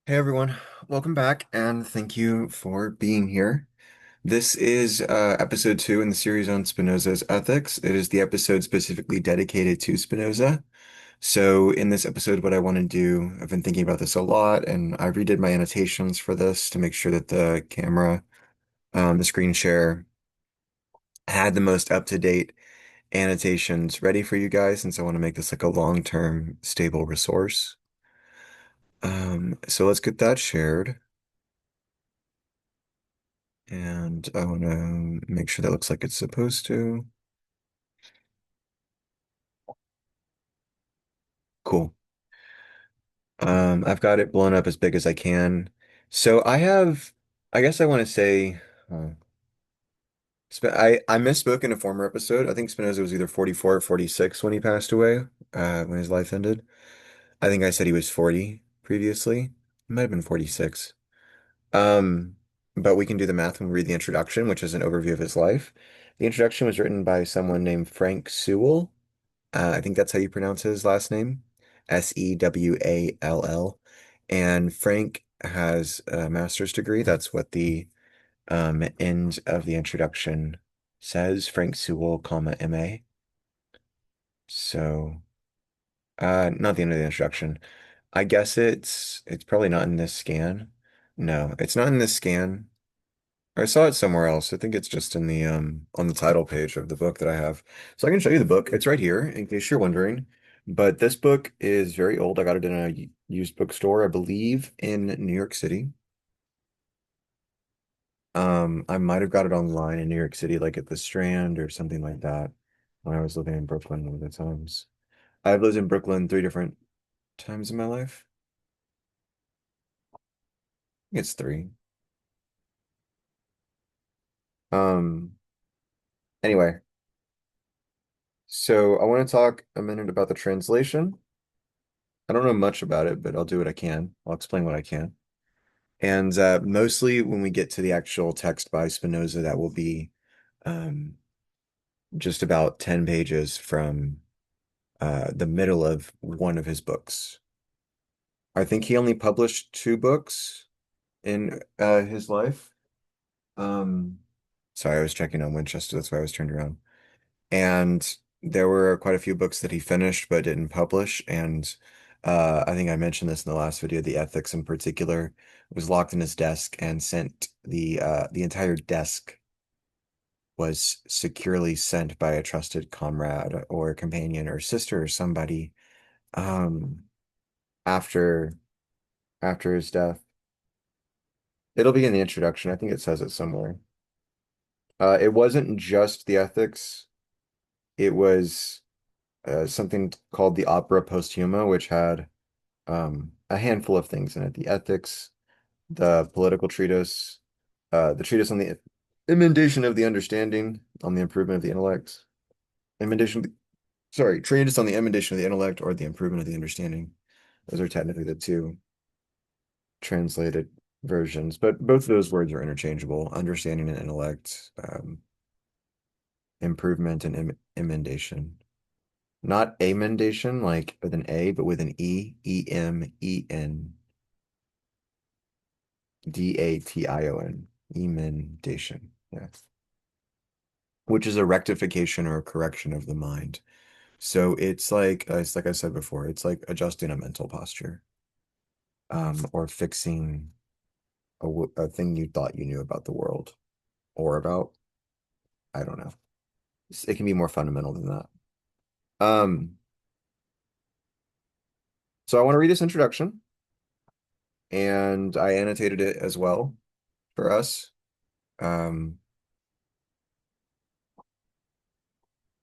Hey everyone, welcome back and thank you for being here. This is episode 2 in the series on Spinoza's ethics. It is the episode specifically dedicated to Spinoza. So in this episode, what I want to do, I've been thinking about this a lot and I redid my annotations for this to make sure that the camera, the screen share had the most up-to-date annotations ready for you guys since I want to make this like a long-term stable resource. So let's get that shared. And I want to make sure that looks like it's supposed to. Cool. I've got it blown up as big as I can. So I guess I want to say, uh, I misspoke in a former episode. I think Spinoza was either 44 or 46 when he passed away, when his life ended. I think I said he was 40 previously. It might have been 46. Um, but we can do the math when we read the introduction, which is an overview of his life. The introduction was written by someone named Frank Sewell. I think that's how you pronounce his last name, Sewall. And Frank has a master's degree. That's what the end of the introduction says, Frank Sewell, comma, MA. So, not the end of the introduction. I guess it's probably not in this scan. No, it's not in this scan. I saw it somewhere else. I think it's just in the on the title page of the book that I have. So I can show you the book. It's right here in case you're wondering. But this book is very old. I got it in a used bookstore, I believe, in New York City. I might have got it online in New York City, like at the Strand or something like that, when I was living in Brooklyn one of the times. I've lived in Brooklyn 3 different times in my life. I think it's 3. Um, anyway, so I want to talk a minute about the translation. I don't know much about it, but I'll do what I can. I'll explain what I can. And mostly when we get to the actual text by Spinoza, that will be um, just about 10 pages from the middle of one of his books. I think he only published 2 books in his life. Um, Sorry, I was checking on Winchester. That's why I was turned around. And there were quite a few books that he finished but didn't publish. And I think I mentioned this in the last video, the ethics in particular was locked in his desk and sent the entire desk was securely sent by a trusted comrade or companion or sister or somebody um after after his death. It'll be in the introduction. I think it says it somewhere. It wasn't just the ethics. It was something called the Opera Posthuma, which had a handful of things in it. The ethics, the political treatise, the treatise on the emendation of the understanding, on the improvement of the intellect, emendation, sorry, treatise on the emendation of the intellect or the improvement of the understanding. Those are technically the 2 translated versions, but both of those words are interchangeable, understanding and intellect, improvement and emendation. Not amendation, like with an A, but with an Emendation. Emendation. Yeah. Which is a rectification or a correction of the mind. So it's like I said before, it's like adjusting a mental posture, or fixing a thing you thought you knew about the world or about, I don't know. It can be more fundamental than that. Um, so I want to read this introduction, and I annotated it as well for us. Um,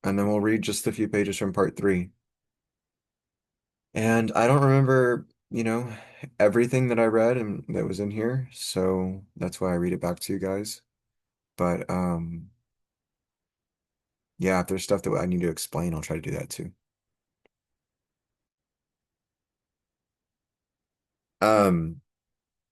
and then we'll read just a few pages from part 3. And I don't remember, everything that I read and that was in here, so that's why I read it back to you guys. But yeah, if there's stuff that I need to explain, I'll try to do that too. Um,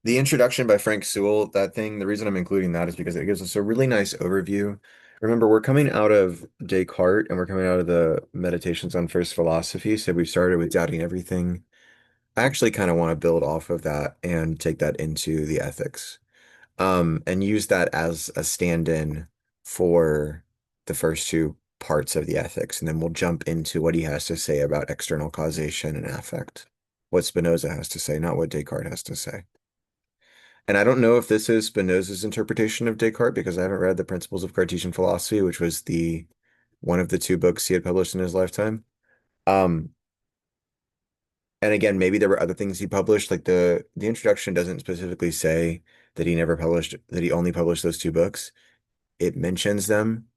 the introduction by Frank Sewell, that thing, the reason I'm including that is because it gives us a really nice overview. Remember, we're coming out of Descartes and we're coming out of the Meditations on First Philosophy. So we started with doubting everything. I actually kind of want to build off of that and take that into the ethics, and use that as a stand-in for the first two parts of the ethics, and then we'll jump into what he has to say about external causation and affect, what Spinoza has to say, not what Descartes has to say. And I don't know if this is Spinoza's interpretation of Descartes because I haven't read the Principles of Cartesian Philosophy, which was the one of the two books he had published in his lifetime. Um, and again, maybe there were other things he published, like the introduction doesn't specifically say that he never published, that he only published those two books. It mentions them,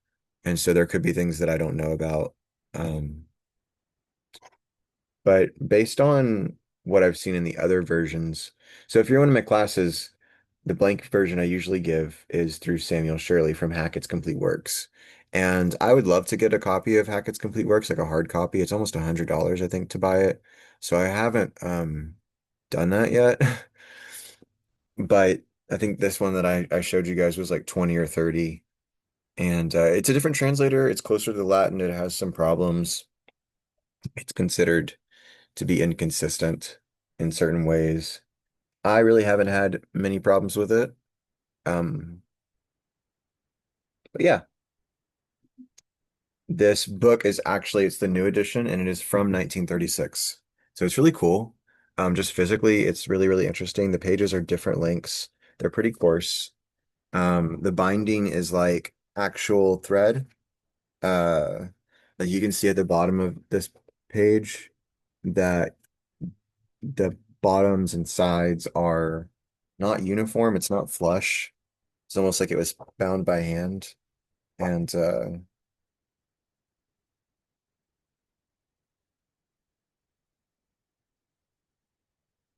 and so there could be things that I don't know about. Um, but based on what I've seen in the other versions, so if you're one of my classes, the blank version I usually give is through Samuel Shirley from Hackett's Complete Works. And I would love to get a copy of Hackett's Complete Works, like a hard copy. It's almost $100, I think, to buy it. So I haven't done that yet. But I think this one that I showed you guys was like 20 or 30. And it's a different translator. It's closer to the Latin. It has some problems. It's considered to be inconsistent in certain ways. I really haven't had many problems with it. Um, but yeah, this book is actually it's the new edition and it is from 1936. So it's really cool. Just physically, it's really, really interesting. The pages are different lengths. They're pretty coarse. The binding is like actual thread. Uh, like you can see at the bottom of this page that the bottoms and sides are not uniform. It's not flush. It's almost like it was bound by hand. And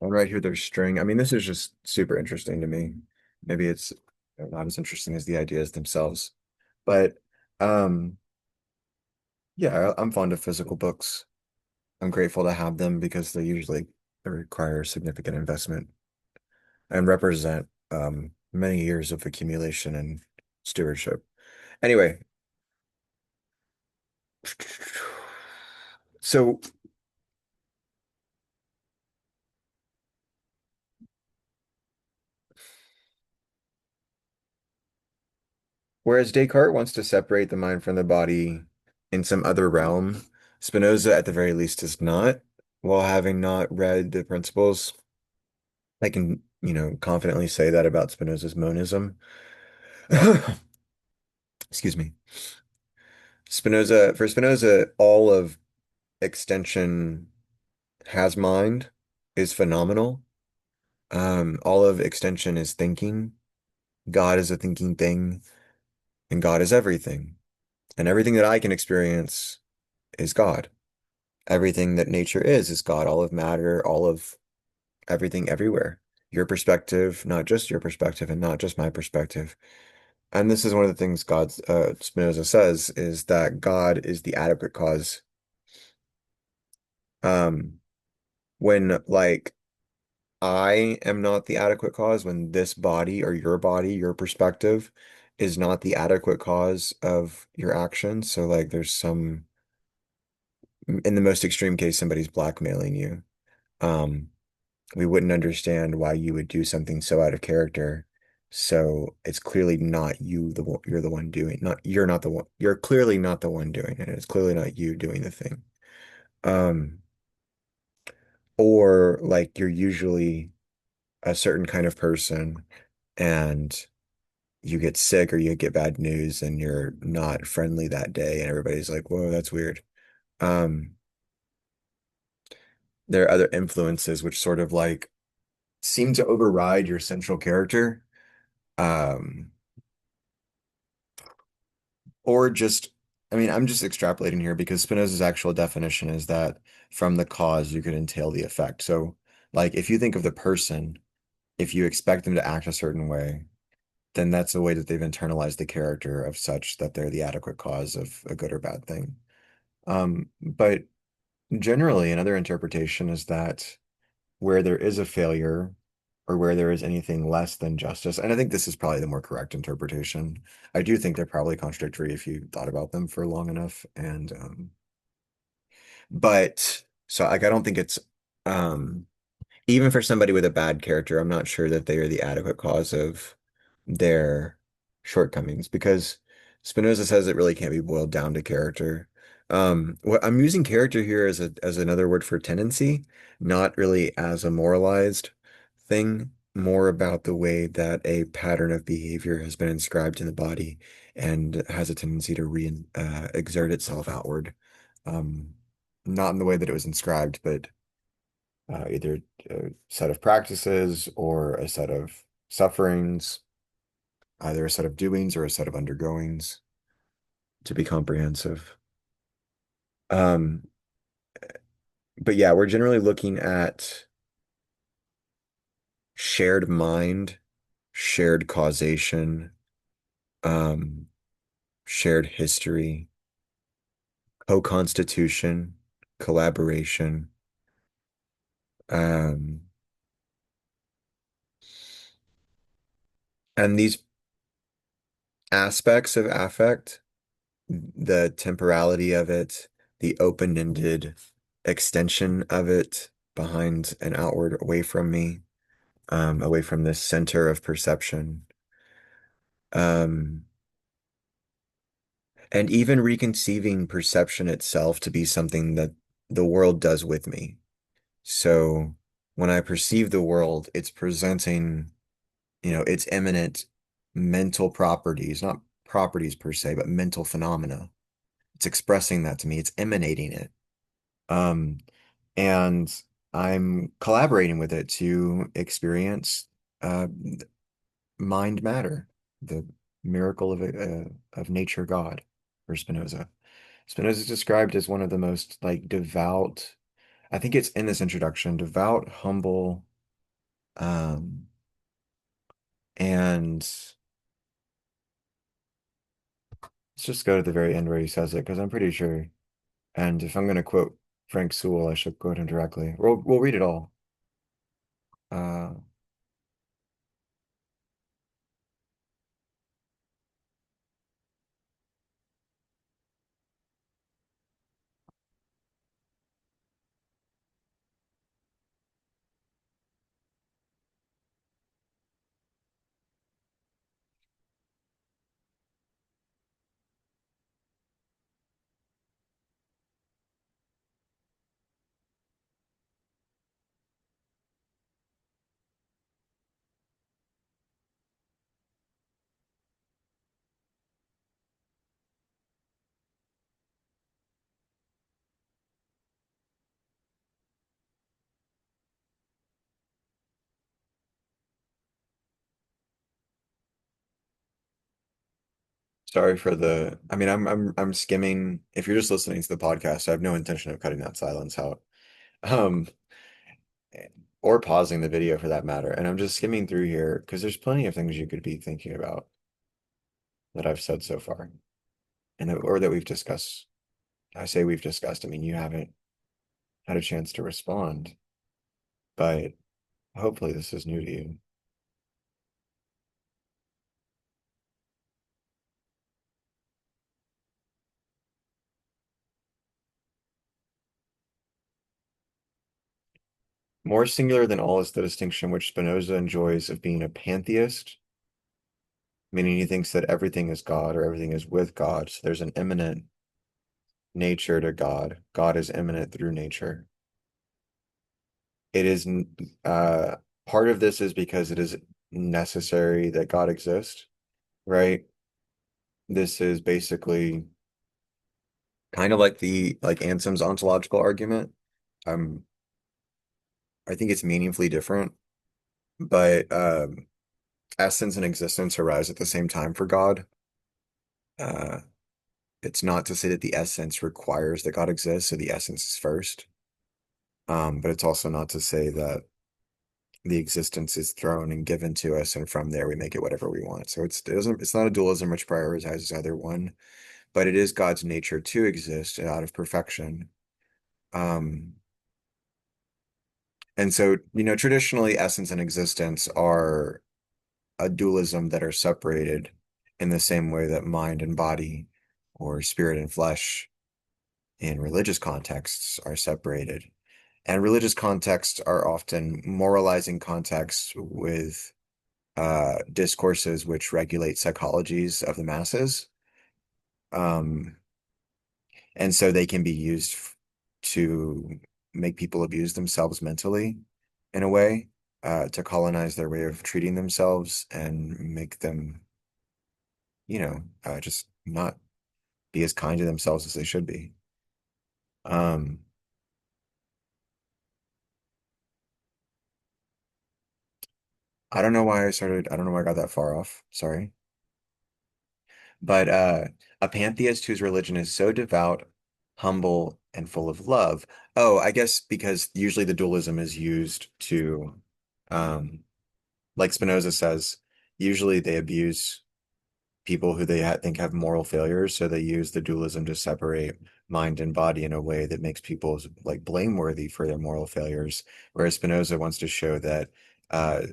and right here, there's string. I mean, this is just super interesting to me. Maybe it's not as interesting as the ideas themselves, but um, yeah, I'm fond of physical books. I'm grateful to have them because they usually require significant investment and represent many years of accumulation and stewardship. Anyway, so whereas Descartes wants to separate the mind from the body in some other realm, Spinoza, at the very least, does not. While having not read the principles, I can, confidently say that about Spinoza's monism. Excuse me. For Spinoza, all of extension has mind, is phenomenal. All of extension is thinking. God is a thinking thing, and God is everything. And everything that I can experience is God. Everything that nature is God, all of matter, all of everything everywhere. Your perspective, not just your perspective and not just my perspective. And this is one of the things Spinoza says is that God is the adequate cause. Um, when like I am not the adequate cause, when this body, your perspective is not the adequate cause of your actions. So like there's some, in the most extreme case, somebody's blackmailing you. Um, we wouldn't understand why you would do something so out of character. So it's clearly not you're the one doing not you're not the one you're clearly not the one doing it. It's clearly not you doing the thing. Um, or like you're usually a certain kind of person and you get sick or you get bad news and you're not friendly that day and everybody's like, whoa, that's weird. Um, there are other influences which sort of like seem to override your central character. Um, or just, I mean, I'm just extrapolating here because Spinoza's actual definition is that from the cause you could entail the effect. So, like, if you think of the person, if you expect them to act a certain way, then that's the way that they've internalized the character of such that they're the adequate cause of a good or bad thing. But generally, another interpretation is that where there is a failure or where there is anything less than justice, and I think this is probably the more correct interpretation. I do think they're probably contradictory if you thought about them for long enough. But so like I don't think it's um even for somebody with a bad character, I'm not sure that they are the adequate cause of their shortcomings because Spinoza says it really can't be boiled down to character. What I'm using character here as another word for tendency, not really as a moralized thing, more about the way that a pattern of behavior has been inscribed in the body and has a tendency to re exert itself outward. Um, Not in the way that it was inscribed, but either a set of practices or a set of sufferings, either a set of doings or a set of undergoings to be comprehensive. Um, but yeah, we're generally looking at shared mind, shared causation, um, shared history, co-constitution, collaboration. Um, and these aspects of affect, the temporality of it, the open-ended extension of it behind and outward away from me, away from this center of perception. Um, and even reconceiving perception itself to be something that the world does with me. So when I perceive the world, it's presenting, its eminent mental properties, not properties per se, but mental phenomena. It's expressing that to me. It's emanating it. Um, and I'm collaborating with it to experience mind matter, the miracle of nature God for Spinoza. Spinoza is described as one of the most like devout, I think it's in this introduction, devout, humble, um, and let's just go to the very end where he says it because I'm pretty sure. And if I'm going to quote Frank Sewell, I should quote him directly. We'll read it all. Uh, Sorry for I mean, I'm skimming. If you're just listening to the podcast, I have no intention of cutting that silence out. Um, or pausing the video for that matter. And I'm just skimming through here because there's plenty of things you could be thinking about that I've said so far or that we've discussed. I say we've discussed. I mean, you haven't had a chance to respond, but hopefully this is new to you. More singular than all is the distinction which Spinoza enjoys of being a pantheist, meaning he thinks that everything is God or everything is with God. So there's an immanent nature to God. God is immanent through nature. It is uh part of this is because it is necessary that God exist, right? This is basically kind of like the like Anselm's ontological argument. Um, I think it's meaningfully different, but essence and existence arise at the same time for God. Uh, it's not to say that the essence requires that God exists, so the essence is first. But it's also not to say that the existence is thrown and given to us, and from there we make it whatever we want. So it's not a dualism which prioritizes either one, but it is God's nature to exist out of perfection. Um, and so, traditionally essence and existence are a dualism that are separated in the same way that mind and body or spirit and flesh in religious contexts are separated. And religious contexts are often moralizing contexts with discourses which regulate psychologies of the masses. Um, and so they can be used to make people abuse themselves mentally in a way, to colonize their way of treating themselves and make them, just not be as kind to themselves as they should be. Um, I don't know why I got that far off. Sorry. But a pantheist whose religion is so devout, humble, and full of love. Oh, I guess because usually the dualism is used to, um, like Spinoza says, usually they abuse people who they think have moral failures, so they use the dualism to separate mind and body in a way that makes people like blameworthy for their moral failures. Whereas Spinoza wants to show that uh,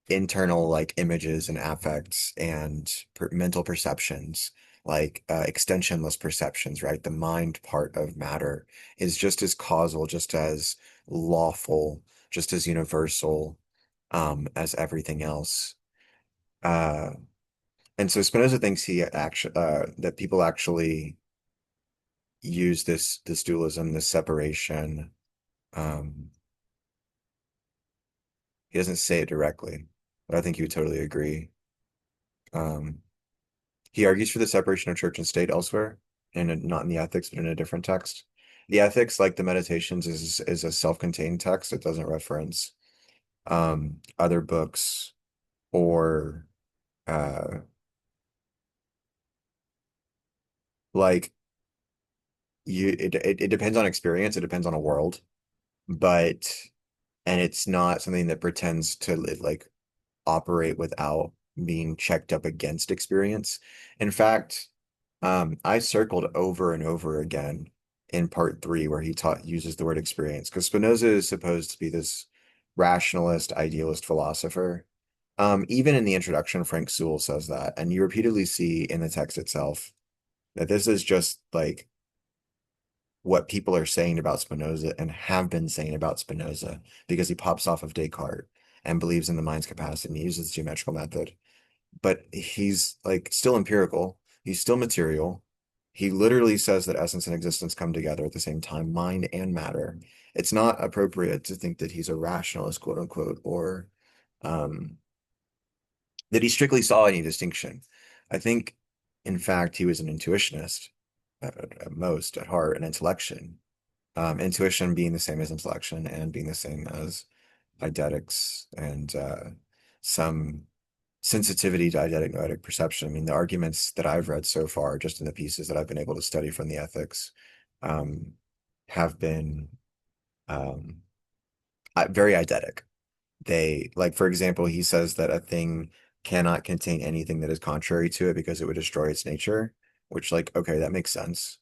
internal like images and affects and mental perceptions, like extensionless perceptions, right? The mind part of matter is just as causal, just as lawful, just as universal as everything else. Uh, and so Spinoza thinks he actually that people actually use this dualism, this separation. Um, he doesn't say it directly, but I think he would totally agree. Um, He argues for the separation of church and state elsewhere, and not in the Ethics, but in a different text. The Ethics, like the Meditations, is a self-contained text. It doesn't reference other books or uh, like it depends on experience. It depends on a world, but and it's not something that pretends to like operate without being checked up against experience. In fact, I circled over and over again in part three where he taught uses the word experience because Spinoza is supposed to be this rationalist, idealist philosopher. Even in the introduction, Frank Sewell says that, and you repeatedly see in the text itself that this is just like what people are saying about Spinoza and have been saying about Spinoza because he pops off of Descartes and believes in the mind's capacity and he uses the geometrical method. But he's like still empirical, he's still material. He literally says that essence and existence come together at the same time, mind and matter. It's not appropriate to think that he's a rationalist, quote unquote, or um, that he strictly saw any distinction. I think, in fact, he was an intuitionist at most, at heart, an intellection. Intuition being the same as intellection and being the same as eidetics and some sensitivity to eidetic noetic perception. I mean, the arguments that I've read so far, just in the pieces that I've been able to study from the ethics, um, have been um, very eidetic. They, like, for example, he says that a thing cannot contain anything that is contrary to it because it would destroy its nature, which, like, okay, that makes sense.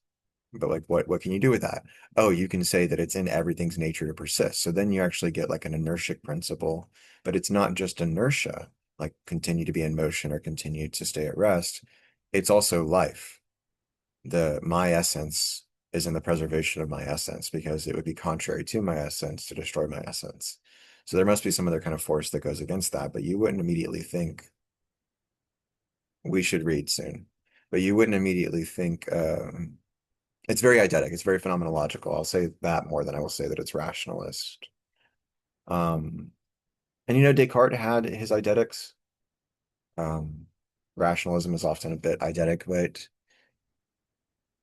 But like what can you do with that? Oh, you can say that it's in everything's nature to persist. So then you actually get like an inertic principle, but it's not just inertia, like continue to be in motion or continue to stay at rest. It's also life. The my essence is in the preservation of my essence because it would be contrary to my essence to destroy my essence. So there must be some other kind of force that goes against that, but you wouldn't immediately think we should read soon. But you wouldn't immediately think it's very eidetic. It's very phenomenological. I'll say that more than I will say that it's rationalist. Um, and Descartes had his eidetics. Um, Rationalism is often a bit eidetic, but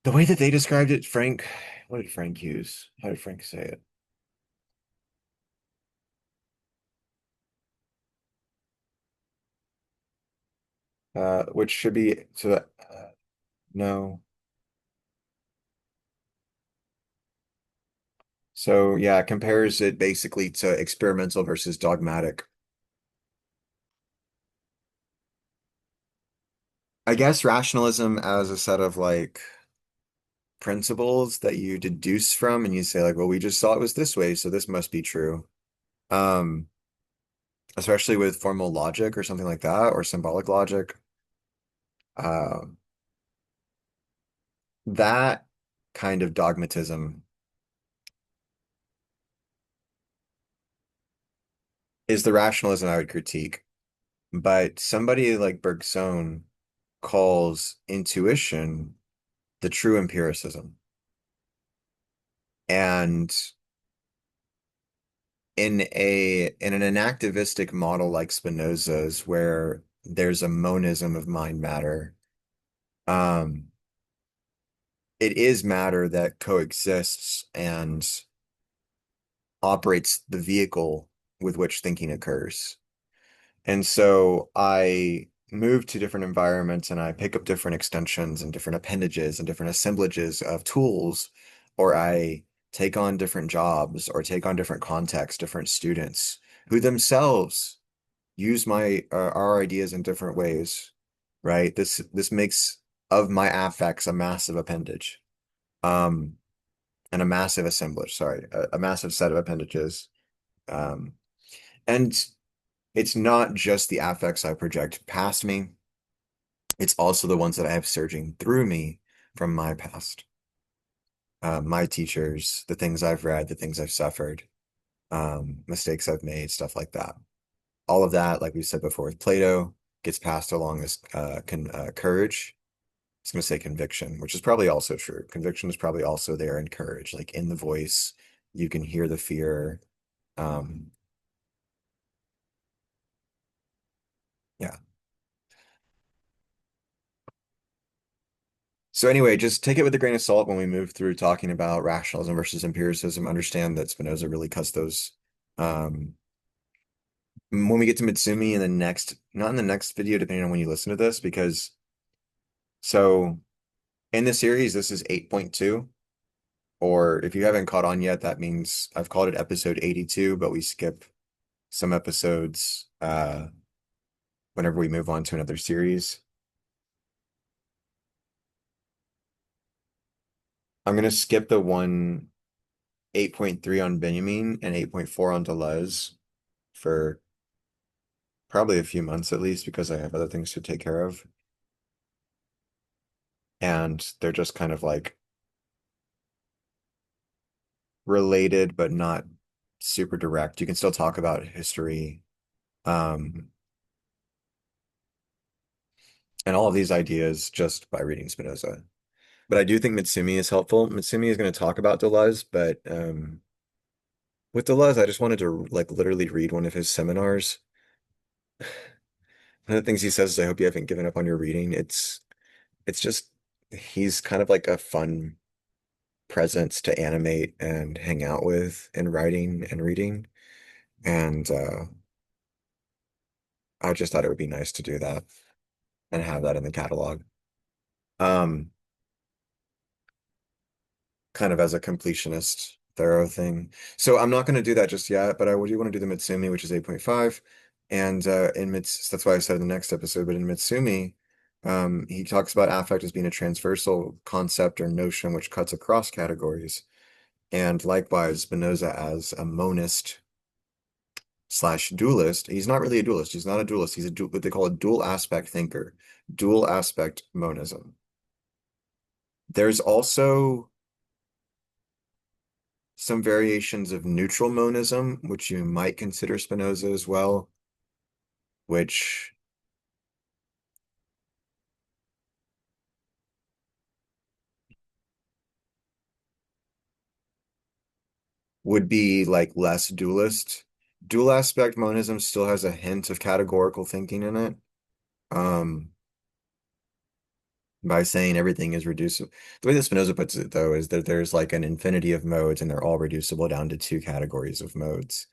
the way that they described it, Frank, what did Frank use? How did Frank say it? Which should be so that no. So yeah, it compares it basically to experimental versus dogmatic. I guess rationalism as a set of like principles that you deduce from and you say like, well, we just saw it was this way, so this must be true. Um, Especially with formal logic or something like that, or symbolic logic. Um, that kind of dogmatism is the rationalism I would critique. But somebody like Bergson calls intuition the true empiricism. And in an enactivistic model like Spinoza's, where there's a monism of mind matter, um, it is matter that coexists and operates the vehicle with which thinking occurs. And so I move to different environments and I pick up different extensions and different appendages and different assemblages of tools, or I take on different jobs or take on different contexts, different students who themselves use our ideas in different ways, right? This makes of my affects a massive appendage, um, and a massive assemblage, sorry, a massive set of appendages. Um, and it's not just the affects I project past me, it's also the ones that I have surging through me from my past, my teachers, the things I've read, the things I've suffered, mistakes I've made, stuff like that. All of that, like we said before with Plato, gets passed along as courage. I was going to say conviction, which is probably also true. Conviction is probably also there in courage, like in the voice, you can hear the fear. Um, yeah. So anyway, just take it with a grain of salt when we move through talking about rationalism versus empiricism. Understand that Spinoza really cuts those. Um, when we get to Matsumi in the next, not in the next video, depending on when you listen to this, because so in the series, this is 8.2, or if you haven't caught on yet, that means I've called it episode 82, but we skip some episodes whenever we move on to another series. I'm gonna skip the one 8.3 on Benjamin and 8.4 on Deleuze for probably a few months at least because I have other things to take care of. And they're just kind of like related, but not super direct. You can still talk about history, um, and all of these ideas just by reading Spinoza. But I do think Matsumi is helpful. Matsumi is going to talk about Deleuze, but with Deleuze, I just wanted to like literally read one of his seminars. One of the things he says is, "I hope you haven't given up on your reading." It's just he's kind of like a fun presence to animate and hang out with in writing and reading. And I just thought it would be nice to do that and have that in the catalog. Um, Kind of as a completionist thorough thing. So I'm not going to do that just yet, but I do want to do the Mitsumi, which is 8.5. And that's why I said in the next episode, but in Mitsumi, he talks about affect as being a transversal concept or notion which cuts across categories. And likewise, Spinoza as a monist slash dualist. He's not really a dualist. He's not a dualist. He's what they call a dual aspect thinker, dual aspect monism. There's also some variations of neutral monism, which you might consider Spinoza as well, which would be like less dualist. Dual aspect monism still has a hint of categorical thinking in it. Um, by saying everything is reducible. The way that Spinoza puts it, though, is that there's like an infinity of modes and they're all reducible down to two categories of modes.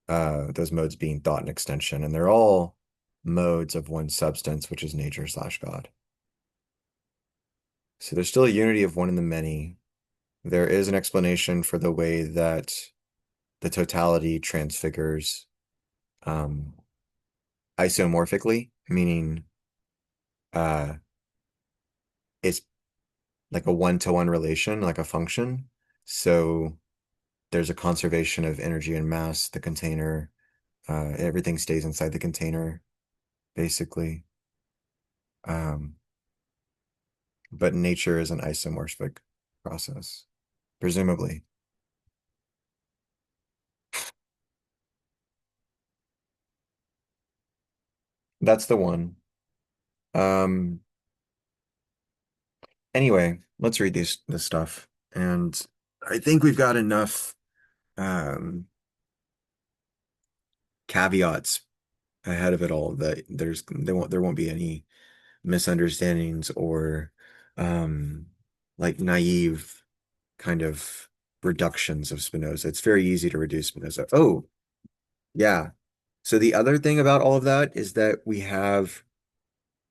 Those modes being thought and extension, and they're all modes of one substance, which is nature slash God. So there's still a unity of one in the many. There is an explanation for the way that the totality transfigures um, isomorphically, meaning uh, it's like a one-to-one relation, like a function. So there's a conservation of energy and mass, the container, everything stays inside the container, basically. Um, but nature is an isomorphic process, presumably. That's the one. Um, anyway, let's read this stuff. And I think we've got enough um caveats ahead of it all that there won't be any misunderstandings or um like naive kind of reductions of Spinoza. It's very easy to reduce Spinoza. Oh, yeah. So the other thing about all of that is that we have,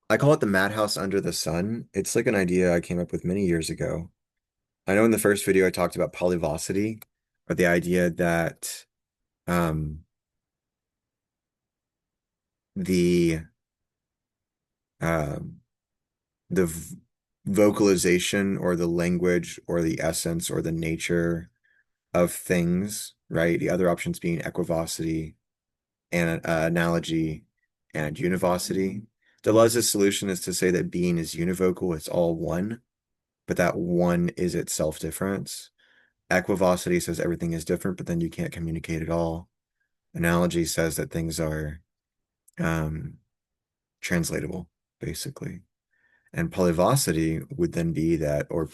I call it the madhouse under the sun. It's like an idea I came up with many years ago. I know in the first video I talked about polyvocity, or the idea that um, the um, the vocalization or the language or the essence or the nature of things, right? The other options being equivocity and analogy and univocity. Deleuze's solution is to say that being is univocal, it's all one, but that one is itself difference. Equivocity says everything is different, but then you can't communicate at all. Analogy says that things are um, translatable, basically. And polyvocity would then be that, or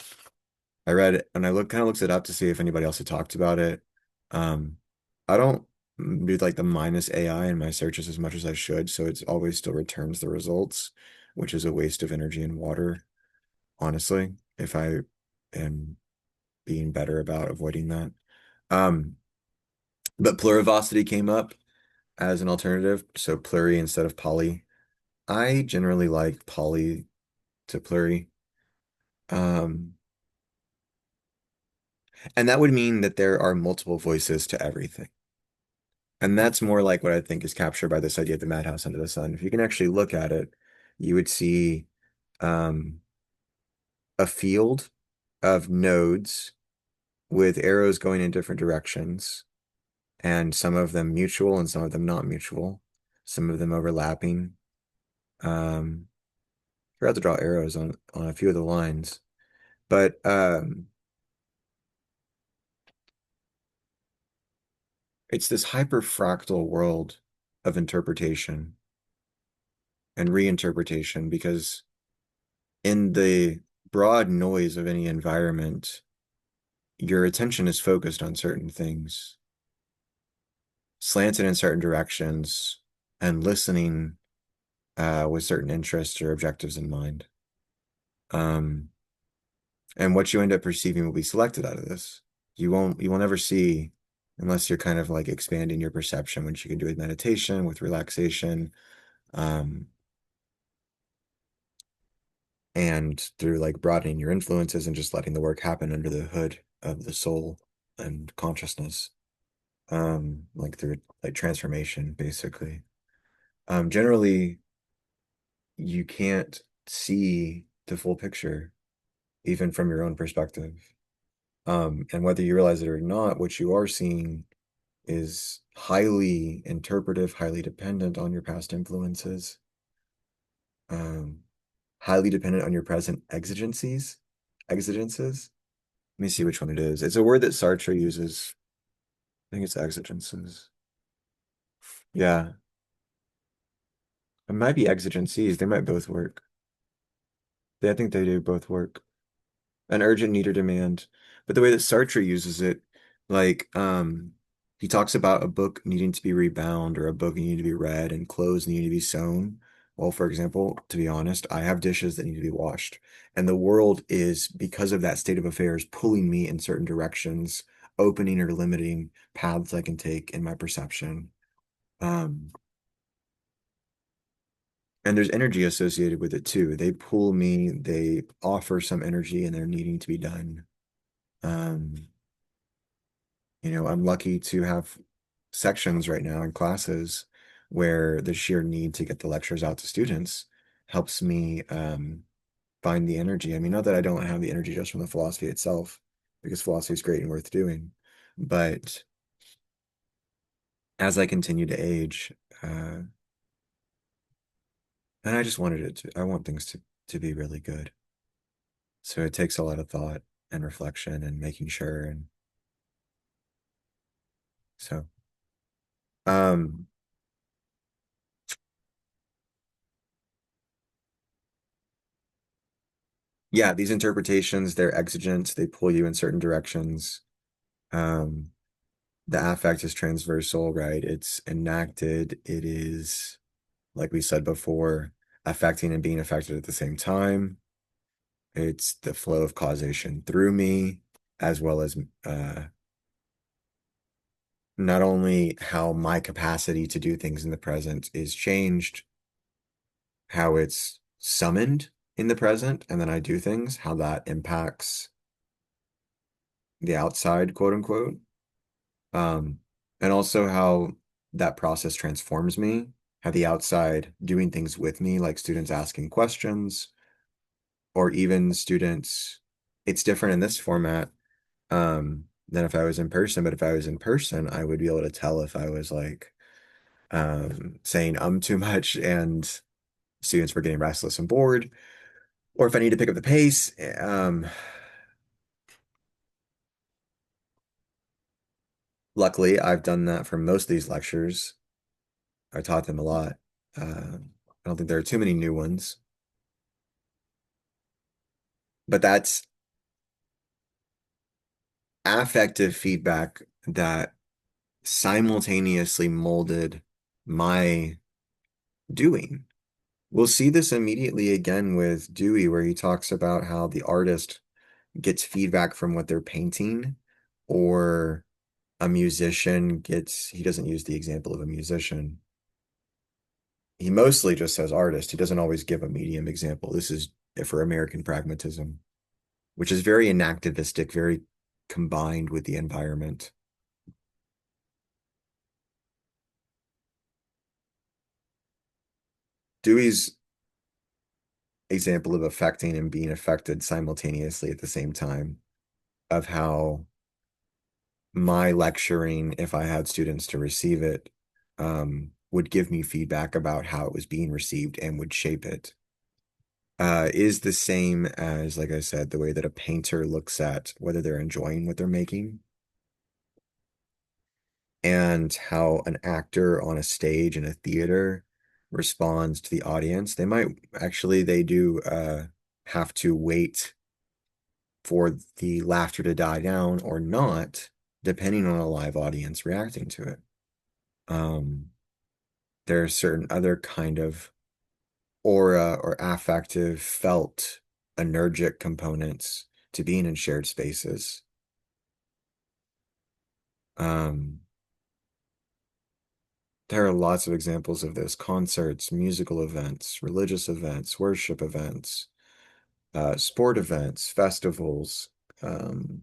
I read it and I kind of looked it up to see if anybody else had talked about it. Um, I don't do like the minus AI in my searches as much as I should, so it's always still returns the results, which is a waste of energy and water, honestly, if I am being better about avoiding that. Um, but plurivocity came up as an alternative, so pluri instead of poly. I generally like poly to pluri. Um, and that would mean that there are multiple voices to everything. And that's more like what I think is captured by this idea of the madhouse under the sun. If you can actually look at it, you would see um, a field of nodes with arrows going in different directions, and some of them mutual and some of them not mutual, some of them overlapping. Um, forgot to draw arrows on a few of the lines, but it's this hyperfractal world of interpretation and reinterpretation because in the broad noise of any environment, your attention is focused on certain things, slanted in certain directions, and listening with certain interests or objectives in mind. Um, and what you end up perceiving will be selected out of this. You will never see unless you're kind of like expanding your perception, which you can do with meditation, with relaxation, um, and through like broadening your influences and just letting the work happen under the hood of the soul and consciousness. Like through like transformation, basically. Generally, you can't see the full picture, even from your own perspective. And whether you realize it or not, what you are seeing is highly interpretive, highly dependent on your past influences, um, highly dependent on your present exigences. Let me see which one it is. It's a word that Sartre uses. I think it's exigences. Yeah, it might be exigencies. They might both work. I think they do both work. An urgent need or demand. But the way that Sartre uses it, like, he talks about a book needing to be rebound or a book needing to be read and clothes needing to be sewn. Well, for example, to be honest, I have dishes that need to be washed. And the world is, because of that state of affairs, pulling me in certain directions, opening or limiting paths I can take in my perception. Um, and there's energy associated with it too. They pull me, they offer some energy and they're needing to be done. Um, I'm lucky to have sections right now in classes where the sheer need to get the lectures out to students helps me find the energy. I mean, not that I don't have the energy just from the philosophy itself, because philosophy is great and worth doing, but as I continue to age, uh, and I just wanted it to, I want things to be really good. So it takes a lot of thought and reflection and making sure. And so, um, Yeah, these interpretations, they're exigent, they pull you in certain directions. Um, the affect is transversal, right? It's enacted. It is, like we said before, affecting and being affected at the same time. It's the flow of causation through me, as well as not only how my capacity to do things in the present is changed, how it's summoned in the present, and then I do things, how that impacts the outside, quote unquote. Um, and also how that process transforms me, how the outside doing things with me, like students asking questions, or even students, it's different in this format than if I was in person. But if I was in person, I would be able to tell if I was like saying too much and students were getting restless and bored, or if I need to pick up the pace. Luckily, I've done that for most of these lectures. I taught them a lot. I don't think there are too many new ones, but that's affective feedback that simultaneously molded my doing. We'll see this immediately again with Dewey, where he talks about how the artist gets feedback from what they're painting, or a musician gets, he doesn't use the example of a musician. He mostly just says artist. He doesn't always give a medium example. This is for American pragmatism, which is very enactivistic, very combined with the environment. Dewey's example of affecting and being affected simultaneously at the same time, of how my lecturing, if I had students to receive it, would give me feedback about how it was being received and would shape it, is the same as, like I said, the way that a painter looks at whether they're enjoying what they're making, and how an actor on a stage in a theater responds to the audience. They might actually, they do have to wait for the laughter to die down or not, depending on a live audience reacting to it. Um, there are certain other kind of aura or affective, felt, energic components to being in shared spaces. Um, there are lots of examples of this: concerts, musical events, religious events, worship events, sport events, festivals, um,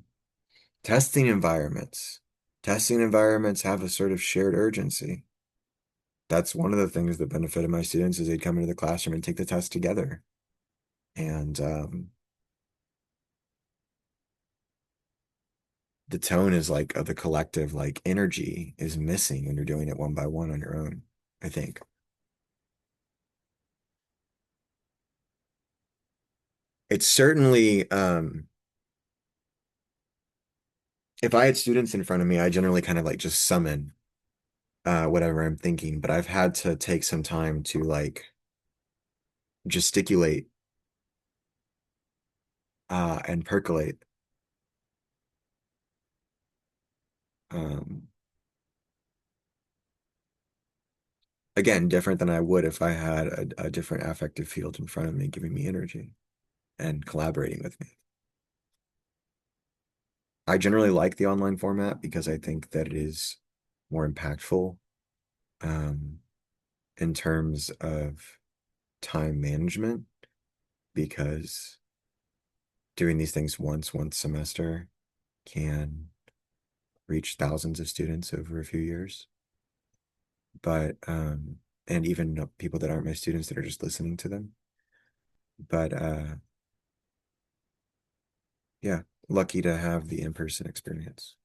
testing environments. Testing environments have a sort of shared urgency. That's one of the things that benefited my students, is they'd come into the classroom and take the test together. And the tone is like of the collective, like energy is missing when you're doing it one by one on your own, I think. It's certainly, if I had students in front of me, I generally kind of like just summon whatever I'm thinking, but I've had to take some time to like gesticulate and percolate. Um, Again, different than I would if I had a different affective field in front of me giving me energy and collaborating with me. I generally like the online format because I think that it is more impactful um, in terms of time management, because doing these things once semester can reach thousands of students over a few years. But and even people that aren't my students that are just listening to them. But yeah, lucky to have the in-person experience.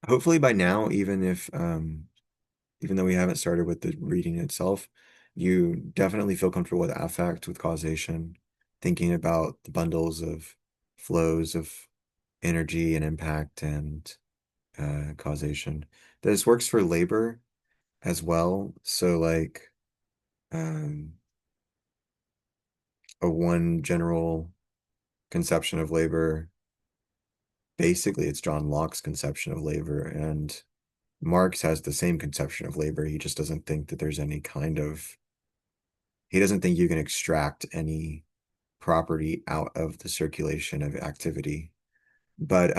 Hopefully by now, even though we haven't started with the reading itself, you definitely feel comfortable with affect, with causation, thinking about the bundles of flows of energy and impact and causation. This works for labor. as well. So like um, a one general conception of labor, basically it's John Locke's conception of labor, and Marx has the same conception of labor. He just doesn't think that there's any kind of, he doesn't think you can extract any property out of the circulation of activity. But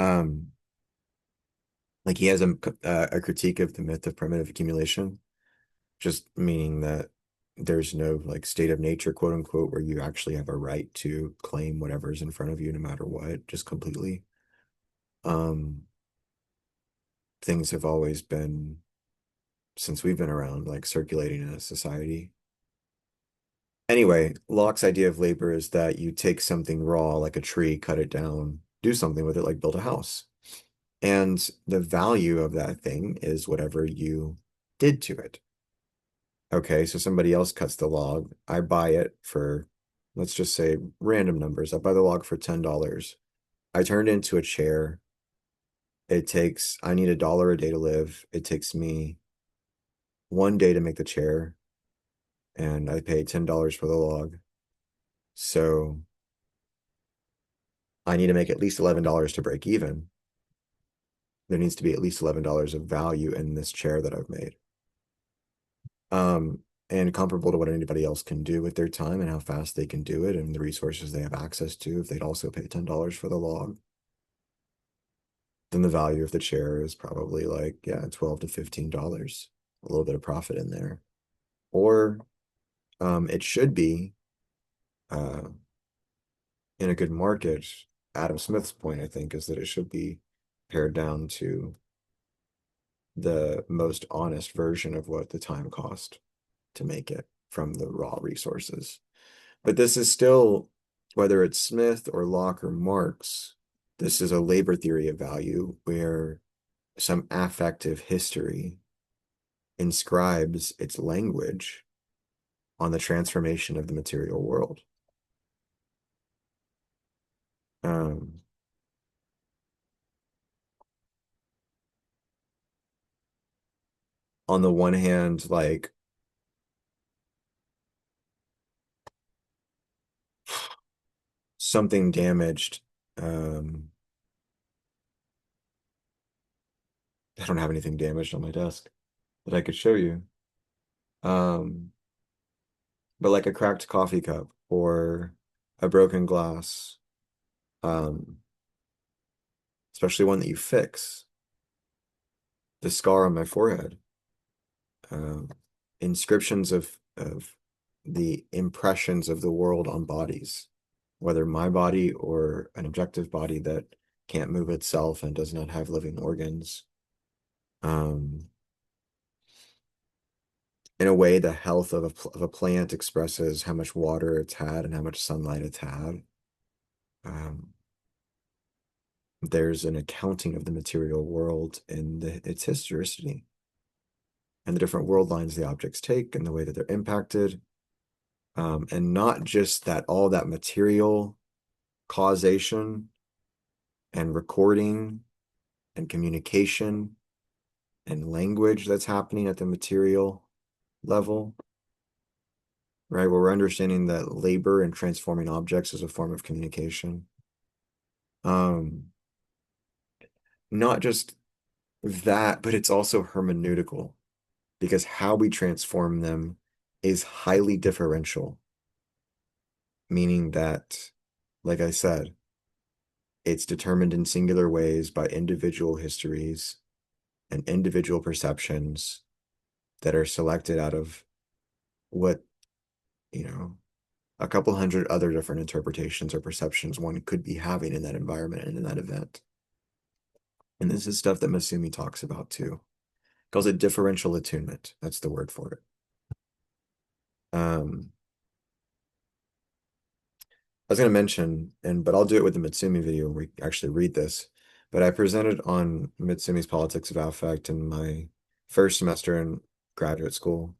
like he has a critique of the myth of primitive accumulation, just meaning that there's no like state of nature, quote unquote, where you actually have a right to claim whatever's in front of you, no matter what, just completely. Um, things have always been, since we've been around, like circulating in a society. Anyway, Locke's idea of labor is that you take something raw, like a tree, cut it down, do something with it, like build a house. And the value of that thing is whatever you did to it. Okay, so somebody else cuts the log. I buy it for, let's just say random numbers. I buy the log for $10. I turn it into a chair. I need $1 a day to live. It takes me 1 day to make the chair, and I pay $10 for the log. So I need to make at least $11 to break even. There needs to be at least $11 of value in this chair that I've made. And comparable to what anybody else can do with their time and how fast they can do it and the resources they have access to, if they'd also pay $10 for the log, then the value of the chair is probably like, yeah, $12 to $15, a little bit of profit in there. Or it should be uh, in a good market. Adam Smith's point, I think, is that it should be pared down to the most honest version of what the time cost to make it from the raw resources. But this is still, whether it's Smith or Locke or Marx, this is a labor theory of value where some affective history inscribes its language on the transformation of the material world. Um, on the one hand, like something damaged. Um, I don't have anything damaged on my desk that I could show you. Um, but like a cracked coffee cup or a broken glass, um, especially one that you fix, the scar on my forehead, um, inscriptions of the impressions of the world on bodies, whether my body or an objective body that can't move itself and does not have living organs. Um, in a way, the health of a plant expresses how much water it's had and how much sunlight it's had. Um, there's an accounting of the material world in its historicity and the different world lines the objects take and the way that they're impacted. And not just that all that material causation and recording and communication and language that's happening at the material level, right? Where we're understanding that labor and transforming objects is a form of communication. Um, not just that, but it's also hermeneutical because how we transform them is highly differential, meaning that, like I said, it's determined in singular ways by individual histories and individual perceptions that are selected out of what, you know, a couple hundred other different interpretations or perceptions one could be having in that environment and in that event. And this is stuff that Massumi talks about too. Calls it differential attunement. That's the word for it. I was going to mention, but I'll do it with the Matsumi video where we actually read this, but I presented on Matsumi's Politics of Affect in my first semester in graduate school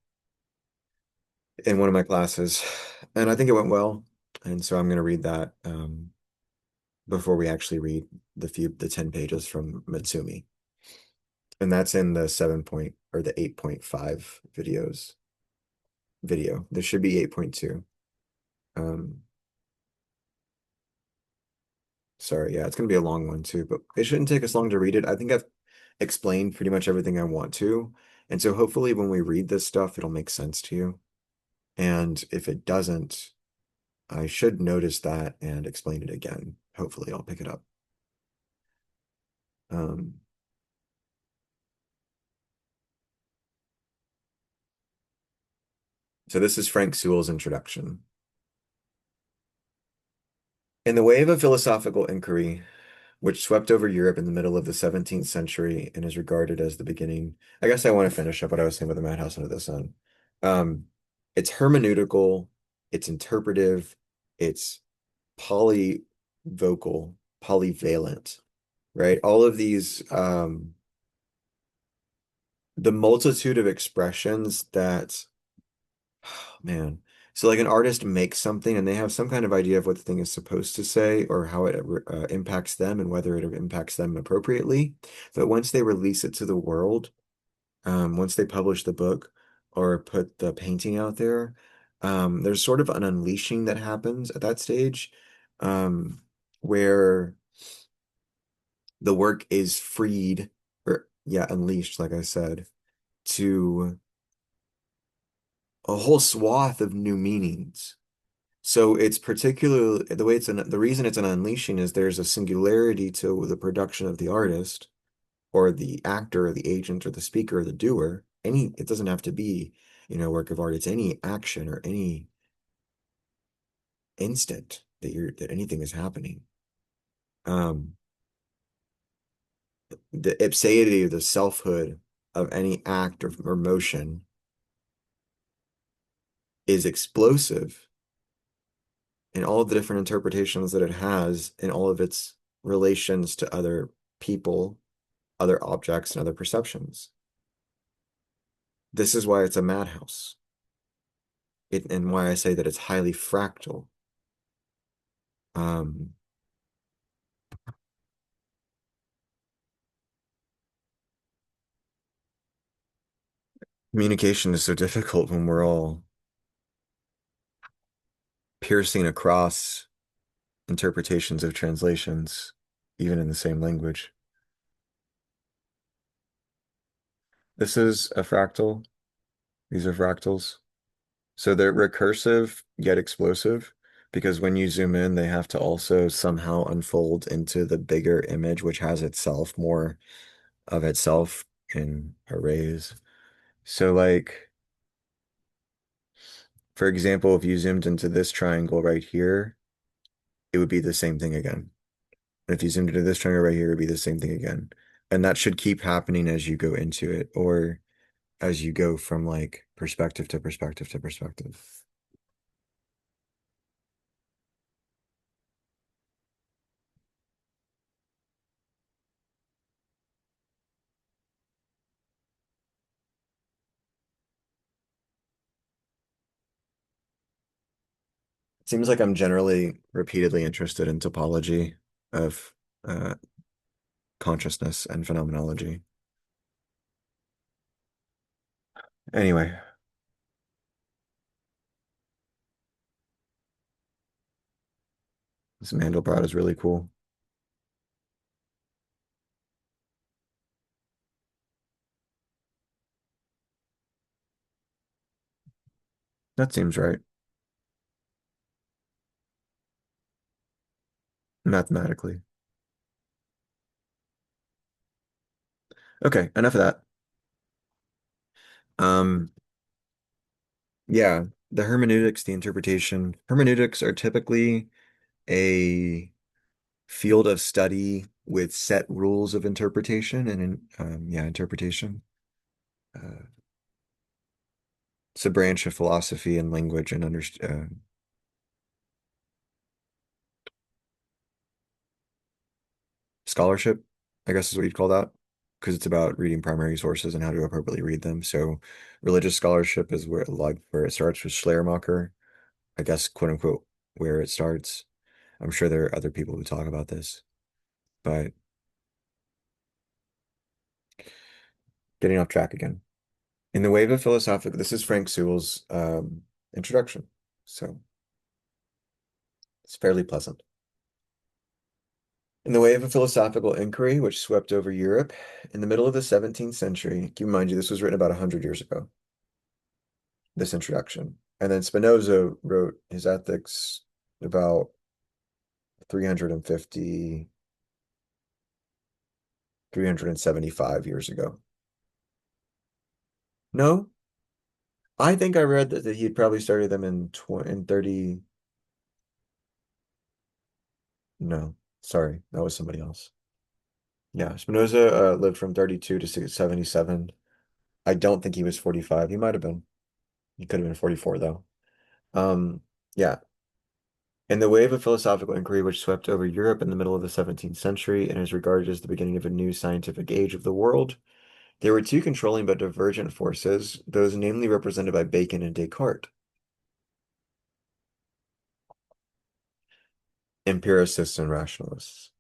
in one of my classes, and I think it went well. And so I'm going to read that before we actually read the 10 pages from Matsumi. And that's in the 7 point or the 8.5 video. This should be 8.2. Um, sorry, yeah, it's gonna be a long one too, but it shouldn't take us long to read it. I think I've explained pretty much everything I want to. And so hopefully when we read this stuff, it'll make sense to you. And if it doesn't, I should notice that and explain it again. Hopefully I'll pick it up. Um, so this is Frank Sewell's introduction. In the wave of philosophical inquiry, which swept over Europe in the middle of the 17th century and is regarded as the beginning. I guess I want to finish up what I was saying with the Madhouse Under the Sun. Um, it's hermeneutical, it's interpretive, it's polyvocal, polyvalent, right? All of these, the multitude of expressions that, man. So like an artist makes something and they have some kind of idea of what the thing is supposed to say or how it impacts them and whether it impacts them appropriately. But once they release it to the world, once they publish the book or put the painting out there, there's sort of an unleashing that happens at that stage, where the work is freed or yeah, unleashed, like I said, to a whole swath of new meanings. So it's particularly the way the reason it's an unleashing is there's a singularity to the production of the artist or the actor or the agent or the speaker or the doer. It doesn't have to be, work of art. It's any action or any instant that anything is happening. Um, the ipseity or the selfhood of any act or motion is explosive in all of the different interpretations that it has in all of its relations to other people, other objects, and other perceptions. This is why it's a madhouse. And why I say that it's highly fractal. Um, Communication is so difficult when we're all piercing across interpretations of translations, even in the same language. This is a fractal. These are fractals. So they're recursive yet explosive because when you zoom in, they have to also somehow unfold into the bigger image, which has itself more of itself in arrays. So like, for example, if you zoomed into this triangle right here, it would be the same thing again. And if you zoomed into this triangle right here, it would be the same thing again. And that should keep happening as you go into it or as you go from like perspective to perspective to perspective. It seems like I'm generally repeatedly interested in topology of uh, consciousness and phenomenology. Anyway, this Mandelbrot is really cool. That seems right. Mathematically. Okay, enough of that. Um, yeah, the hermeneutics, the interpretation. Hermeneutics are typically a field of study with set rules of interpretation and yeah, interpretation. Uh, it's a branch of philosophy and language and scholarship, I guess is what you'd call that, because it's about reading primary sources and how to appropriately read them. So religious scholarship is where it starts with Schleiermacher, I guess, quote unquote, where it starts. I'm sure there are other people who talk about this, but getting off track again. In the wave of philosophical, this is Frank Sewell's introduction, so it's fairly pleasant. In the wave of philosophical inquiry, which swept over Europe in the middle of the 17th century, keep in mind you, this was written about 100 years ago, this introduction. And then Spinoza wrote his Ethics about 350, 375 years ago. No, I think I read that he had probably started them in 30. No, sorry, that was somebody else. Yeah, Spinoza lived from 32 to 77. I don't think he was 45. He might have been. He could have been 44 though. Um, yeah. In the wave of philosophical inquiry which swept over Europe in the middle of the 17th century and is regarded as the beginning of a new scientific age of the world, there were two controlling but divergent forces, those namely represented by Bacon and Descartes, empiricists and rationalists.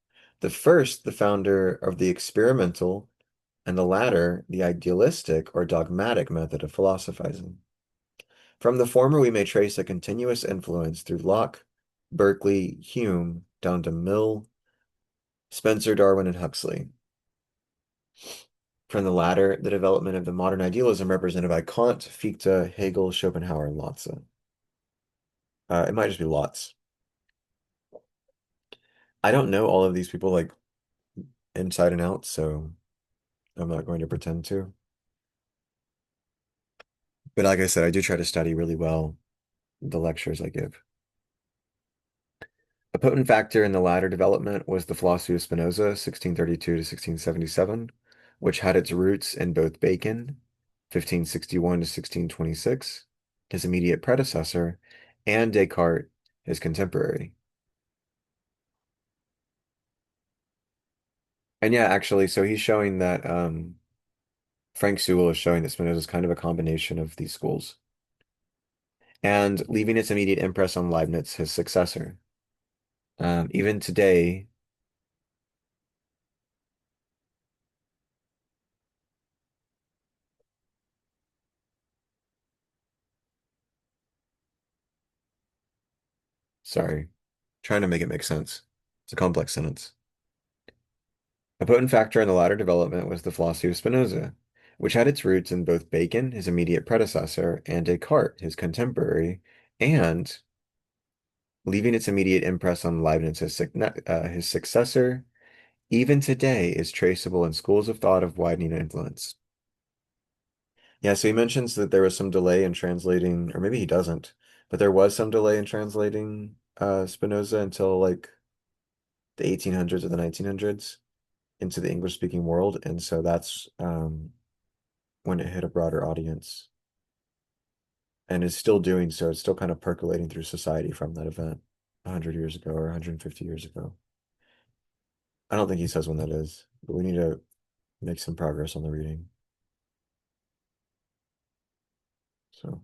The first, the founder of the experimental, and the latter, the idealistic or dogmatic method of philosophizing. From the former, we may trace a continuous influence through Locke, Berkeley, Hume, down to Mill, Spencer, Darwin, and Huxley. From the latter, the development of the modern idealism represented by Kant, Fichte, Hegel, Schopenhauer, and Lotze. It might just be lots. I don't know all of these people like inside and out, so I'm not going to pretend to. But like I said, I do try to study really well the lectures I give. A potent factor in the latter development was the philosophy of Spinoza, 1632 to 1677, which had its roots in both Bacon, 1561 to 1626, his immediate predecessor, and Descartes, his contemporary. And yeah, actually, so he's showing that Frank Sewell is showing that Spinoza is kind of a combination of these schools, and leaving its immediate impress on Leibniz, his successor. Even today, sorry, trying to make it make sense. It's a complex sentence. A potent factor in the latter development was the philosophy of Spinoza, which had its roots in both Bacon, his immediate predecessor, and Descartes, his contemporary, and leaving its immediate impress on Leibniz, his successor, even today is traceable in schools of thought of widening influence. Yeah, so he mentions that there was some delay in translating, or maybe he doesn't, but there was some delay in translating Spinoza until like the 1800s or the 1900s into the English-speaking world, and so that's when it hit a broader audience, and is still doing so. It's still kind of percolating through society from that event 100 years ago or 150 years ago. I don't think he says when that is, but we need to make some progress on the reading. So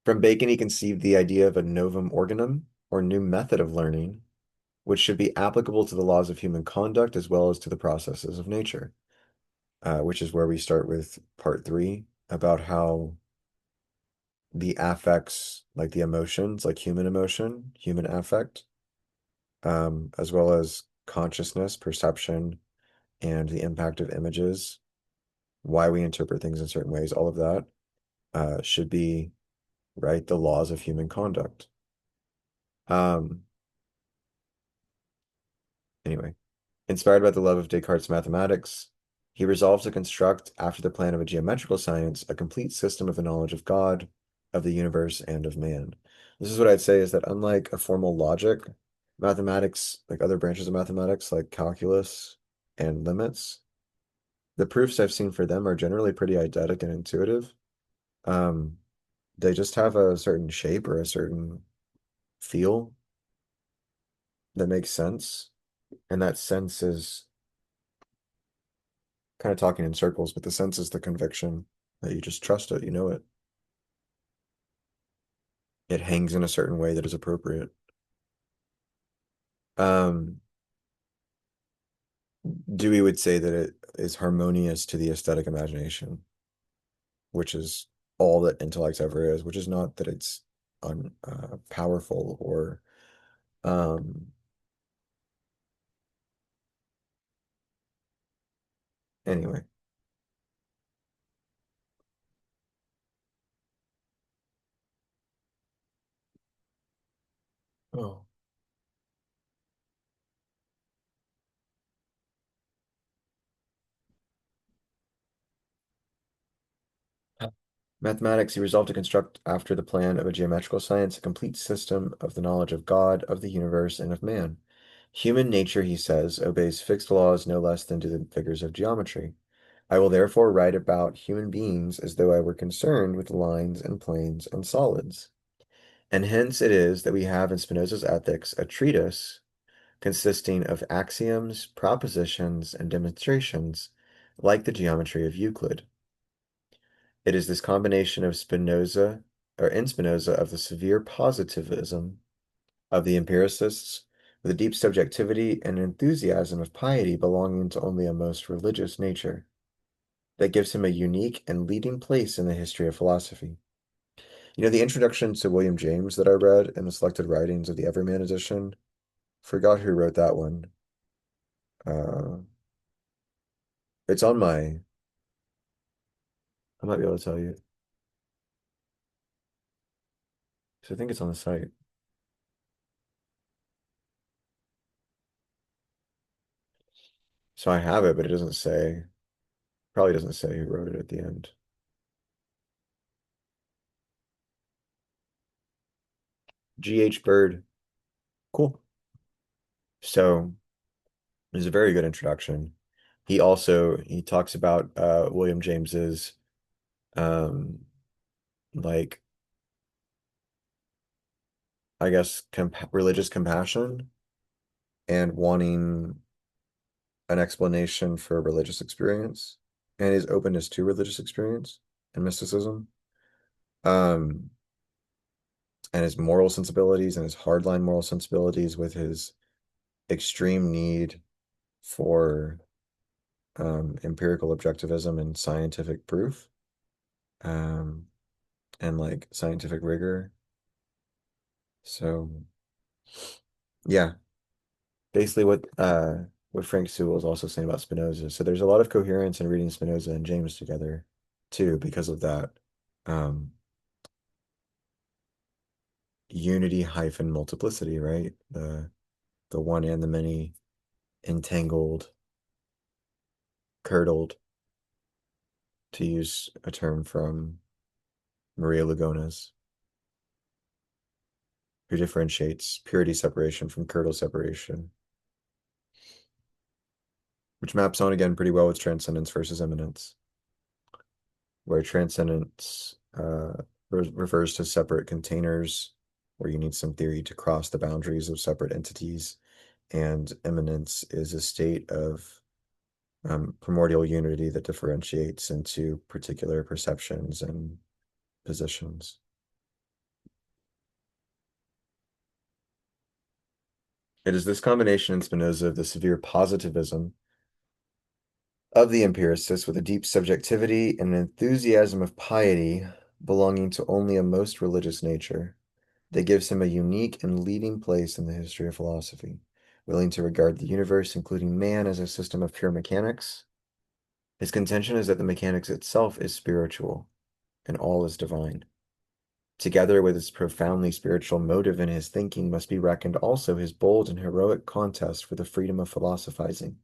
from Bacon, he conceived the idea of a novum organum, or new method of learning, which should be applicable to the laws of human conduct as well as to the processes of nature, which is where we start with part 3 about how the affects, like the emotions, like human emotion, human affect, as well as consciousness, perception, and the impact of images, why we interpret things in certain ways, all of that should be, right, the laws of human conduct. Um, anyway, inspired by the love of Descartes' mathematics, he resolved to construct, after the plan of a geometrical science, a complete system of the knowledge of God, of the universe, and of man. This is what I'd say is that unlike a formal logic, mathematics, like other branches of mathematics, like calculus and limits, the proofs I've seen for them are generally pretty eidetic and intuitive. Um, they just have a certain shape or a certain feel that makes sense. And that sense is kind of talking in circles, but the sense is the conviction that you just trust it, you know it. It hangs in a certain way that is appropriate. Um, Dewey would say that it is harmonious to the aesthetic imagination, which is all that intellect ever is, which is not that it's powerful or um, anyway. Oh. Mathematics, he resolved to construct, after the plan of a geometrical science, a complete system of the knowledge of God, of the universe, and of man. Human nature, he says, obeys fixed laws no less than do the figures of geometry. I will therefore write about human beings as though I were concerned with lines and planes and solids. And hence it is that we have in Spinoza's Ethics a treatise consisting of axioms, propositions, and demonstrations, like the geometry of Euclid. It is this combination of Spinoza, or in Spinoza, of the severe positivism of the empiricists, with a deep subjectivity and enthusiasm of piety belonging to only a most religious nature, that gives him a unique and leading place in the history of philosophy. You know, the introduction to William James that I read in the selected writings of the Everyman edition, forgot who wrote that one. Uh, it's on I might be able to tell you. So I think it's on the site. So I have it, but it doesn't say, probably doesn't say who wrote it at the end. G.H. Bird. Cool. So it's a very good introduction. He talks about William James's um like I guess religious compassion and wanting an explanation for religious experience and his openness to religious experience and mysticism. Um and his moral sensibilities and his hardline moral sensibilities with his extreme need for empirical objectivism and scientific proof. Um and like scientific rigor. So yeah, basically what Frank Sewell is also saying about Spinoza. So there's a lot of coherence in reading Spinoza and James together too, because of that unity hyphen multiplicity, right? The one and the many entangled, curdled, to use a term from Maria Lugones, who differentiates purity separation from curdle separation, which maps on again pretty well with transcendence versus immanence, where transcendence refers to separate containers where you need some theory to cross the boundaries of separate entities, and immanence is a state of primordial unity that differentiates into particular perceptions and positions. It is this combination in Spinoza of the severe positivism of the empiricist with a deep subjectivity and an enthusiasm of piety belonging to only a most religious nature that gives him a unique and leading place in the history of philosophy, willing to regard the universe, including man, as a system of pure mechanics. His contention is that the mechanics itself is spiritual and all is divine. Together with his profoundly spiritual motive in his thinking must be reckoned also his bold and heroic contest for the freedom of philosophizing.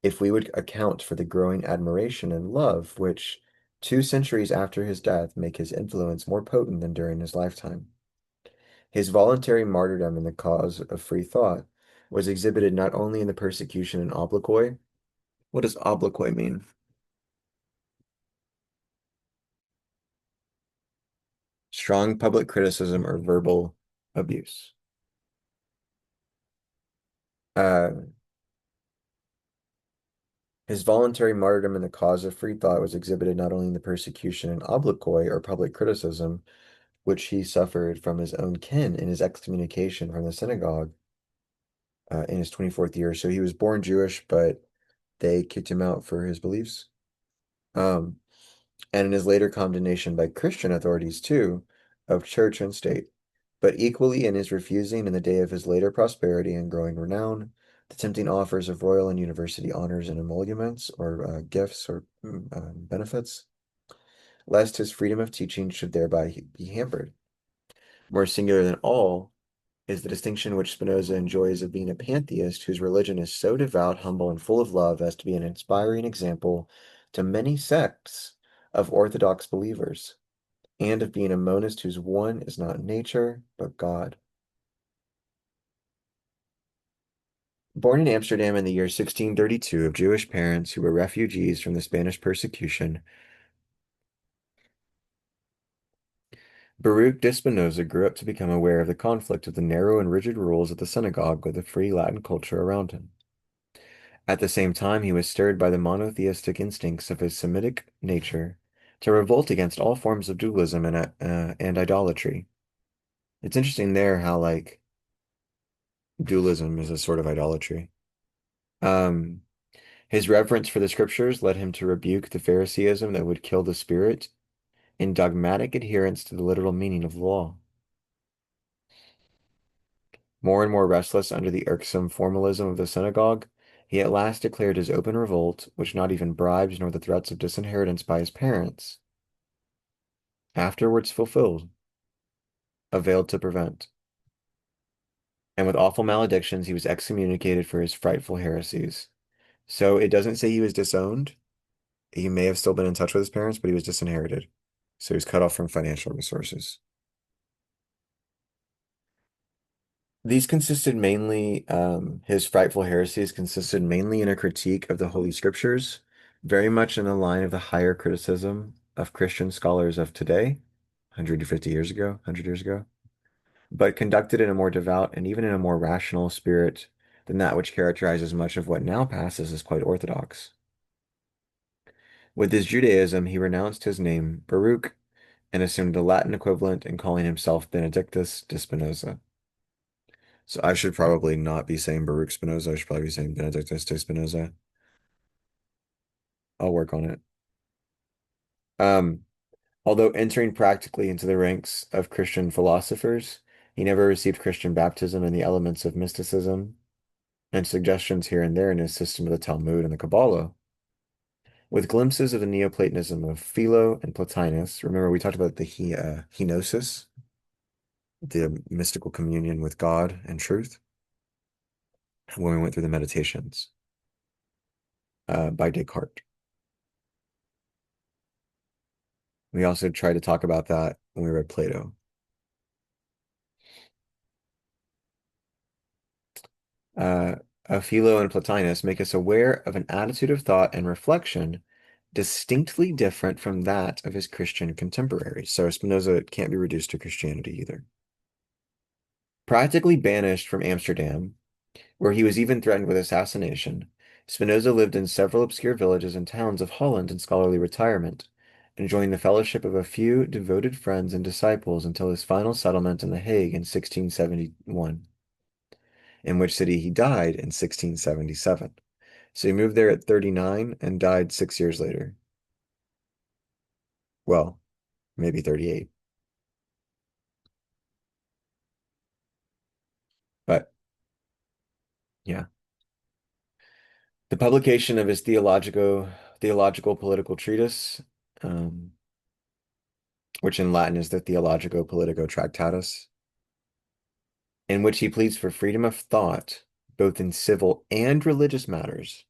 If we would account for the growing admiration and love which, 2 centuries after his death, make his influence more potent than during his lifetime. His voluntary martyrdom in the cause of free thought was exhibited not only in the persecution and obloquy. What does obloquy mean? Strong public criticism or verbal abuse. Uh, his voluntary martyrdom in the cause of free thought was exhibited not only in the persecution and obloquy or public criticism, which he suffered from his own kin in his excommunication from the synagogue, in his 24th year. So he was born Jewish, but they kicked him out for his beliefs. Um, and in his later condemnation by Christian authorities too, of church and state, but equally in his refusing in the day of his later prosperity and growing renown, the tempting offers of royal and university honors and emoluments or gifts or benefits, lest his freedom of teaching should thereby be hampered. More singular than all is the distinction which Spinoza enjoys of being a pantheist whose religion is so devout, humble, and full of love as to be an inspiring example to many sects of orthodox believers, and of being a monist whose one is not nature, but God. Born in Amsterdam in the year 1632 of Jewish parents who were refugees from the Spanish persecution, Baruch de Spinoza grew up to become aware of the conflict of the narrow and rigid rules of the synagogue with the free Latin culture around him. At the same time, he was stirred by the monotheistic instincts of his Semitic nature to revolt against all forms of dualism and idolatry. It's interesting there how like dualism is a sort of idolatry. Um, his reverence for the scriptures led him to rebuke the Phariseeism that would kill the spirit in dogmatic adherence to the literal meaning of the law. More and more restless under the irksome formalism of the synagogue, he at last declared his open revolt, which not even bribes nor the threats of disinheritance by his parents, afterwards fulfilled, availed to prevent. And with awful maledictions, he was excommunicated for his frightful heresies. So it doesn't say he was disowned. He may have still been in touch with his parents, but he was disinherited. So he was cut off from financial resources. These consisted mainly, his frightful heresies consisted mainly in a critique of the Holy Scriptures, very much in the line of the higher criticism of Christian scholars of today, 150 years ago, 100 years ago, but conducted in a more devout and even in a more rational spirit than that which characterizes much of what now passes as quite orthodox. With his Judaism, he renounced his name, Baruch, and assumed the Latin equivalent in calling himself Benedictus de Spinoza. So I should probably not be saying Baruch Spinoza. I should probably be saying Benedictus de Spinoza. I'll work on it. Um, Although entering practically into the ranks of Christian philosophers, he never received Christian baptism in the elements of mysticism and suggestions here and there in his system of the Talmud and the Kabbalah, with glimpses of the Neoplatonism of Philo and Plotinus. Remember, we talked about the henosis, the mystical communion with God and truth, when we went through the meditations by Descartes. We also tried to talk about that when we read Plato. Uh, Philo and Plotinus make us aware of an attitude of thought and reflection distinctly different from that of his Christian contemporaries. So Spinoza can't be reduced to Christianity either. Practically banished from Amsterdam, where he was even threatened with assassination, Spinoza lived in several obscure villages and towns of Holland in scholarly retirement, enjoying the fellowship of a few devoted friends and disciples until his final settlement in The Hague in 1671, in which city he died in 1677. So he moved there at 39 and died 6 years later. Well, maybe 38. But yeah. The publication of his theological political treatise, um, which in Latin is the Theologico Politico Tractatus, in which he pleads for freedom of thought, both in civil and religious matters.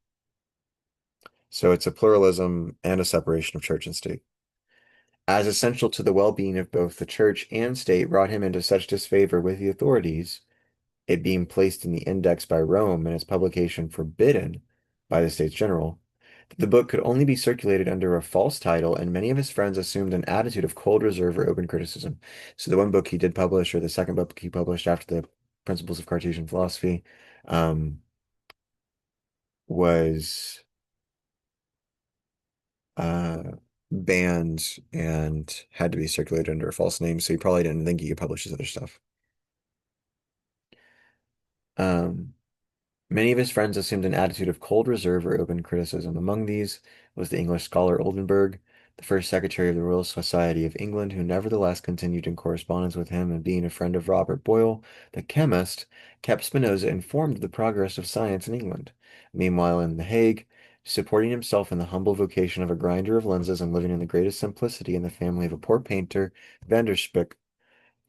So it's a pluralism and a separation of church and state. As essential to the well-being of both the church and state, brought him into such disfavor with the authorities, it being placed in the index by Rome and its publication forbidden by the States General, that the book could only be circulated under a false title, and many of his friends assumed an attitude of cold reserve or open criticism. So the one book he did publish, or the second book he published after the Principles of Cartesian Philosophy, um, was uh, banned and had to be circulated under a false name. So he probably didn't think he could publish his other stuff. Um, Many of his friends assumed an attitude of cold reserve or open criticism. Among these was the English scholar Oldenburg, the first secretary of the Royal Society of England, who nevertheless continued in correspondence with him and being a friend of Robert Boyle, the chemist, kept Spinoza informed of the progress of science in England. Meanwhile, in The Hague, supporting himself in the humble vocation of a grinder of lenses and living in the greatest simplicity in the family of a poor painter, Van der Spek,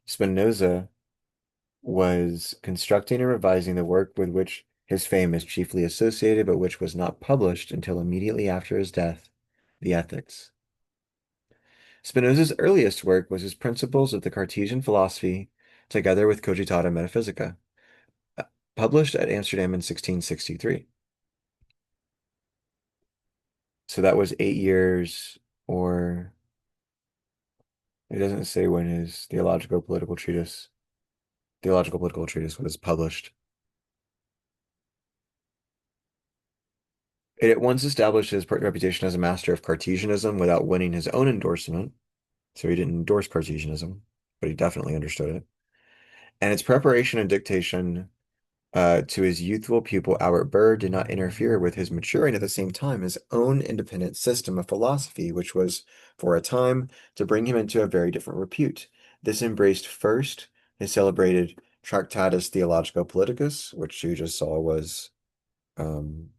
Spinoza was constructing and revising the work with which his fame is chiefly associated, but which was not published until immediately after his death, the Ethics. Spinoza's earliest work was his Principles of the Cartesian Philosophy, together with Cogitata Metaphysica, uh, published at Amsterdam in 1663. So that was 8 years, or it doesn't say when his theological political treatise was published. It at once established his reputation as a master of Cartesianism without winning his own endorsement. So he didn't endorse Cartesianism, but he definitely understood it. And its preparation and dictation to his youthful pupil Albert Burr did not interfere with his maturing at the same time his own independent system of philosophy, which was, for a time, to bring him into a very different repute. This embraced first his celebrated Tractatus Theologico Politicus, which you just saw was um,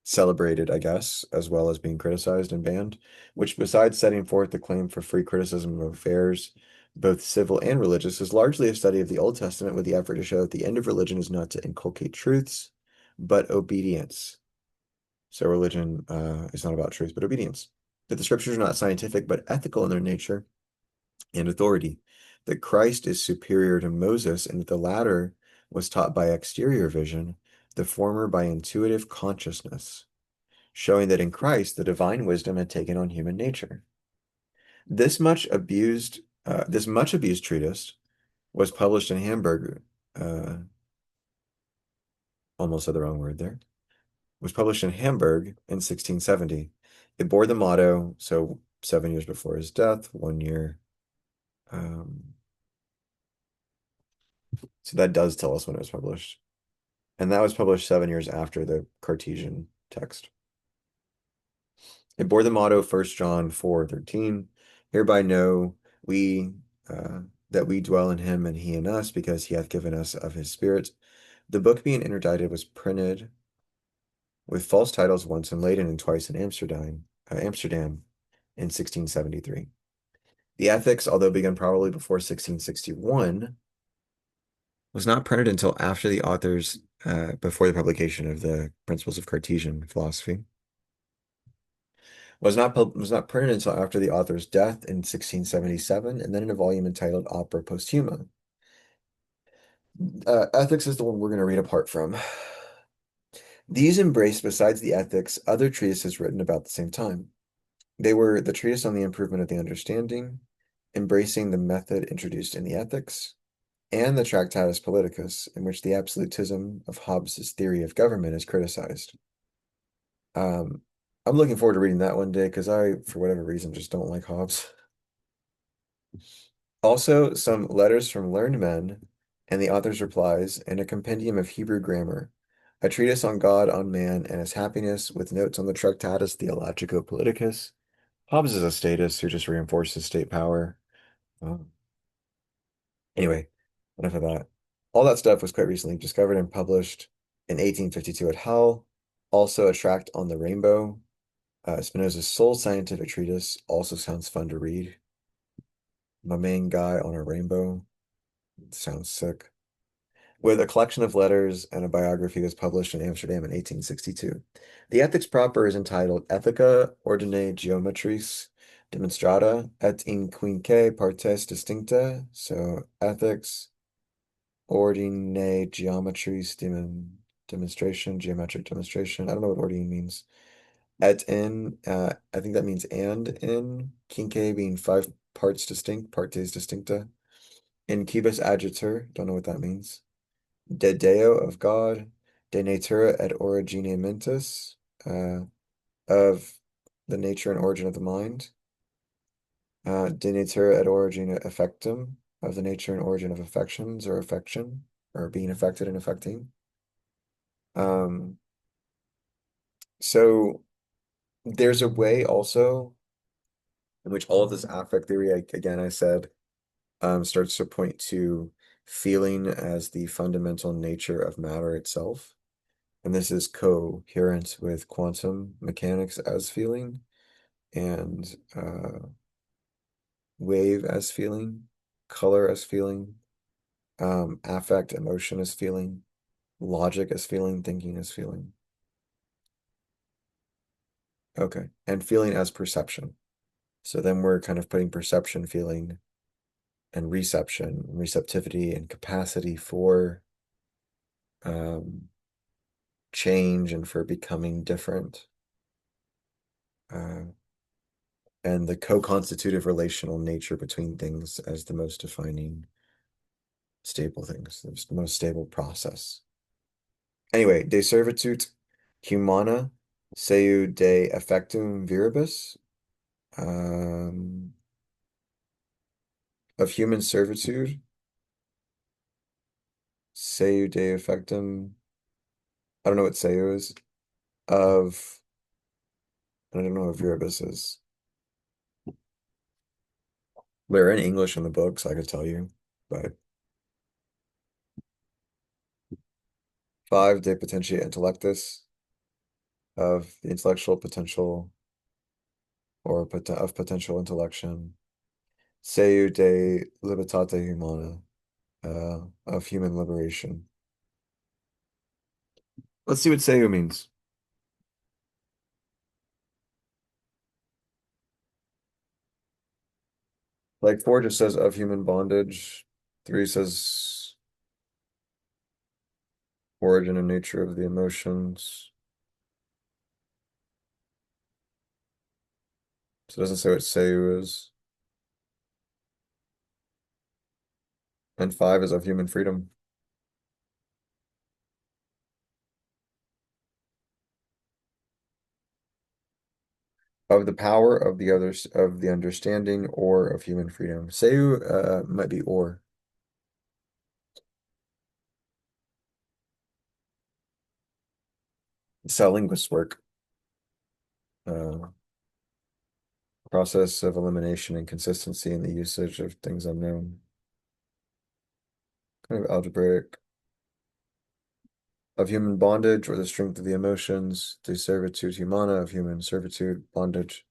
celebrated, I guess, as well as being criticized and banned, which, besides setting forth the claim for free criticism of affairs, both civil and religious, is largely a study of the Old Testament with the effort to show that the end of religion is not to inculcate truths, but obedience. So religion is not about truth, but obedience. That the scriptures are not scientific, but ethical in their nature and authority. That Christ is superior to Moses, and that the latter was taught by exterior vision, the former by intuitive consciousness, showing that in Christ the divine wisdom had taken on human nature. This much abused treatise was published in Hamburg. Uh, almost said the wrong word there. Was published in Hamburg in 1670. It bore the motto, so 7 years before his death, 1 year. Um, so that does tell us when it was published. And that was published 7 years after the Cartesian text. It bore the motto 1 John 4:13. Hereby know we that we dwell in him and he in us, because he hath given us of his spirit. The book being interdicted was printed with false titles once in Leiden and twice in Amsterdam in 1673. The Ethics, although begun probably before 1661, was not printed until after the authors before the publication of the Principles of Cartesian Philosophy. Was not printed until after the author's death in 1677, and then in a volume entitled Opera Posthuma. Ethics is the one we're going to read apart from. These embraced, besides the Ethics, other treatises written about the same time. They were the treatise on the improvement of the understanding, embracing the method introduced in the Ethics, and the Tractatus Politicus, in which the absolutism of Hobbes's theory of government is criticized. I'm looking forward to reading that one day because I, for whatever reason, just don't like Hobbes. Also, some letters from learned men and the author's replies, and a compendium of Hebrew grammar, a treatise on God, on man, and his happiness, with notes on the Tractatus Theologico Politicus. Hobbes is a statist who just reinforces state power. Um, anyway, enough of that. All that stuff was quite recently discovered and published in 1852 at Hull. Also, a tract on the rainbow. Spinoza's sole scientific treatise also sounds fun to read. My main guy on a rainbow. Sounds sick. With a collection of letters and a biography was published in Amsterdam in 1862. The Ethics proper is entitled Ethica Ordine Geometris Demonstrata et in quinque partes distincta. So Ethics Ordine Geometris Demonstration, geometric demonstration. I don't know what ordine means. Et in, I think that means and in. Quinque being 5 parts distinct, partes distincta. In cubus adjutor, don't know what that means. De Deo of God, De Natura et Origine Mentis, of the nature and origin of the mind, De Natura et Origine Affectum, of the nature and origin of affections or affection, or being affected and affecting. Um, so there's a way also in which all of this affect theory, again, I said, starts to point to feeling as the fundamental nature of matter itself. And this is coherent with quantum mechanics as feeling and wave as feeling, color as feeling, affect, emotion as feeling, logic as feeling, thinking as feeling. Okay. And feeling as perception. So then we're kind of putting perception, feeling, and reception, receptivity, and capacity for um, change and for becoming different. Uh, and the co-constitutive relational nature between things as the most defining stable things, the most stable process. Anyway, de servitut humana seu de effectum viribus, um, of human servitude, seu de effectum, I don't know what seu is, of, I don't know what viribus is. They're in English in the book, so I could tell you, but 5 de potentia intellectus, of the intellectual potential or of potential intellection. Seu de libertate humana, of human liberation. Let's see what seu means. Like 4 just says of human bondage. 3 says origin and nature of the emotions. So it doesn't say what seu is. And 5 is of human freedom. Of the power of the others, of the understanding, or of human freedom. Seu might be or. It's how linguists work. Uh, process of elimination and consistency in the usage of things unknown. Kind of algebraic. Of human bondage or the strength of the emotions, de servitude humana, of human servitude, bondage.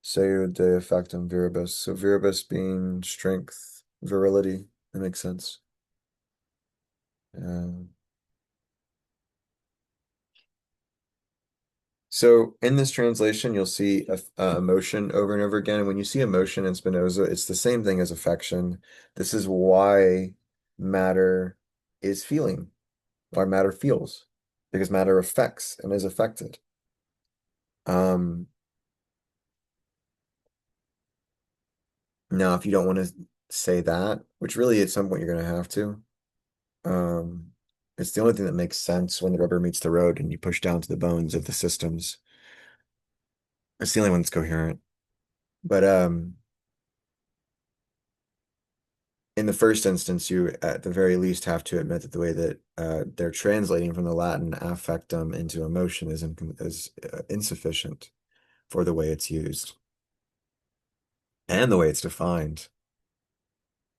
Seu de factum viribus. So viribus being strength, virility. That makes sense. Um, so in this translation, you'll see emotion over and over again. And when you see emotion in Spinoza, it's the same thing as affection. This is why matter is feeling, why matter feels, because matter affects and is affected. Um, Now, if you don't want to say that, which really at some point you're going to have to, um, it's the only thing that makes sense when the rubber meets the road and you push down to the bones of the systems. It's the only one that's coherent. But in the first instance, you at the very least have to admit that the way that they're translating from the Latin affectum into emotion is insufficient for the way it's used and the way it's defined.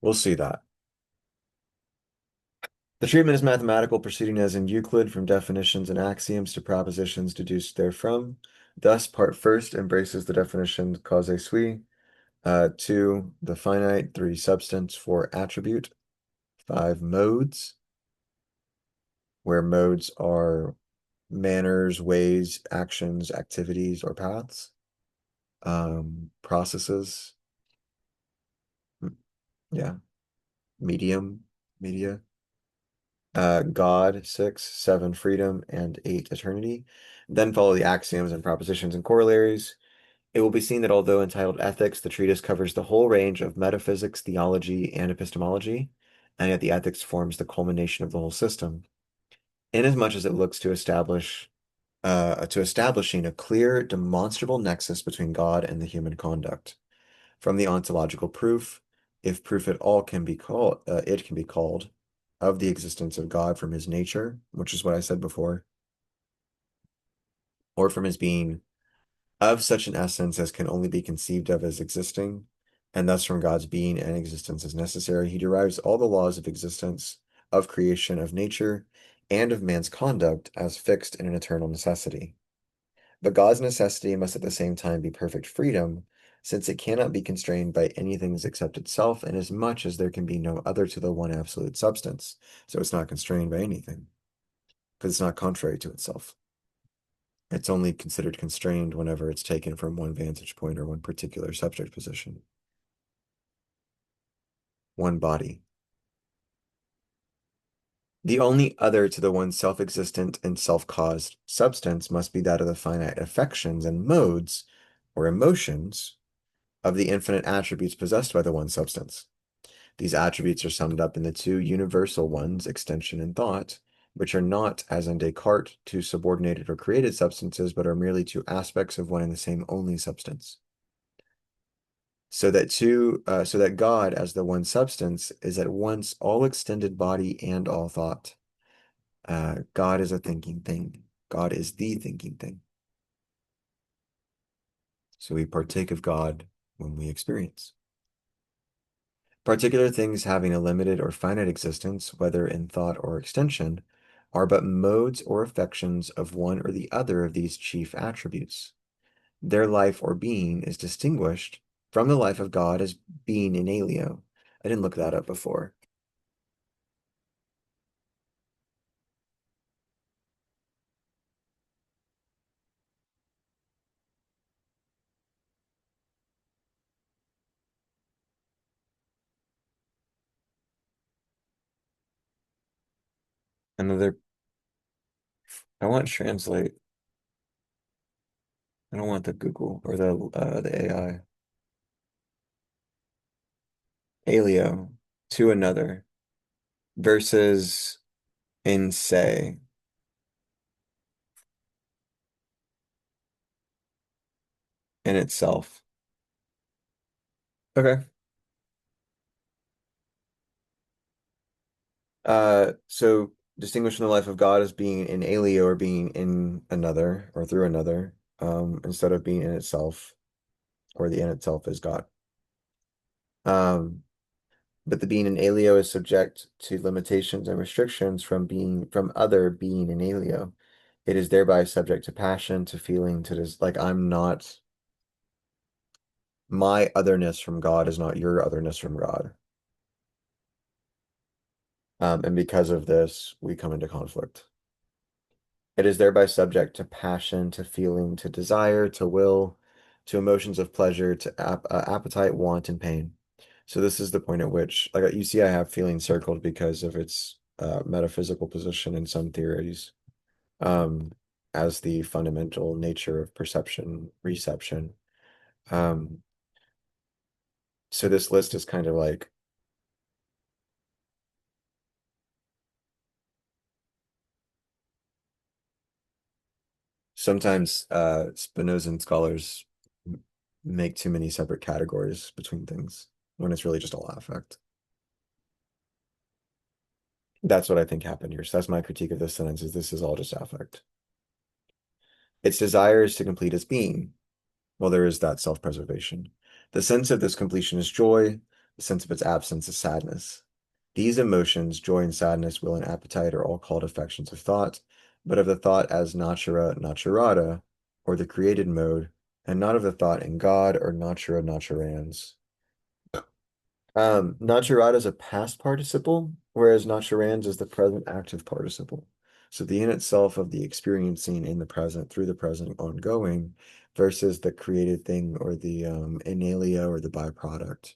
We'll see that. The treatment is mathematical, proceeding as in Euclid from definitions and axioms to propositions deduced therefrom. Thus, part first embraces the definition cause sui, 2, the finite, 3, substance, 4, attribute, 5, modes, where modes are manners, ways, actions, activities, or paths, processes, yeah, medium, media, God, 6, 7, freedom, and 8, eternity. Then follow the axioms and propositions and corollaries. It will be seen that although entitled Ethics, the treatise covers the whole range of metaphysics, theology, and epistemology, and yet the ethics forms the culmination of the whole system, inasmuch as it looks to establishing a clear, demonstrable nexus between God and the human conduct. From the ontological proof, if proof at all can be called, it can be called, of the existence of God from his nature, which is what I said before, or from his being of such an essence as can only be conceived of as existing, and thus from God's being and existence as necessary, he derives all the laws of existence, of creation, of nature, and of man's conduct as fixed in an eternal necessity. But God's necessity must at the same time be perfect freedom, since it cannot be constrained by anything except itself, inasmuch as there can be no other to the one absolute substance. So it's not constrained by anything, because it's not contrary to itself. It's only considered constrained whenever it's taken from one vantage point or one particular subject position, one body. The only other to the one self-existent and self-caused substance must be that of the finite affections and modes, or emotions, of the infinite attributes possessed by the one substance. These attributes are summed up in the two universal ones, extension and thought, which are not, as in Descartes, two subordinated or created substances, but are merely two aspects of one and the same only substance. So that God, as the one substance, is at once all extended body and all thought. God is a thinking thing. God is the thinking thing. So we partake of God when we experience. Particular things having a limited or finite existence, whether in thought or extension, are but modes or affections of one or the other of these chief attributes. Their life or being is distinguished from the life of God as being in alio. I didn't look that up before. Another, I want translate. I don't want the Google or the AI. Alio to another versus in se in itself. Okay. So distinguishing the life of God as being in alio or being in another or through another, instead of being in itself, or the in itself is God. Um, but the being in alio is subject to limitations and restrictions from other being in alio. It is thereby subject to passion, to feeling, to this like I'm not my otherness from God is not your otherness from God. And because of this, we come into conflict. It is thereby subject to passion, to feeling, to desire, to will, to emotions of pleasure, to appetite, want, and pain. So this is the point at which, like you see, I have feeling circled because of its metaphysical position in some theories, um, as the fundamental nature of perception, reception. Um, so this list is kind of like sometimes Spinozan scholars make too many separate categories between things when it's really just all affect. That's what I think happened here. So that's my critique of this sentence is this is all just affect. Its desire is to complete its being. Well, there is that self-preservation. The sense of this completion is joy. The sense of its absence is sadness. These emotions, joy and sadness, will and appetite, are all called affections of thought, but of the thought as natura naturata, or the created mode, and not of the thought in God or natura naturans. Naturata is a past participle, whereas naturans is the present active participle. So the in itself of the experiencing in the present through the present ongoing versus the created thing or the analia or the byproduct.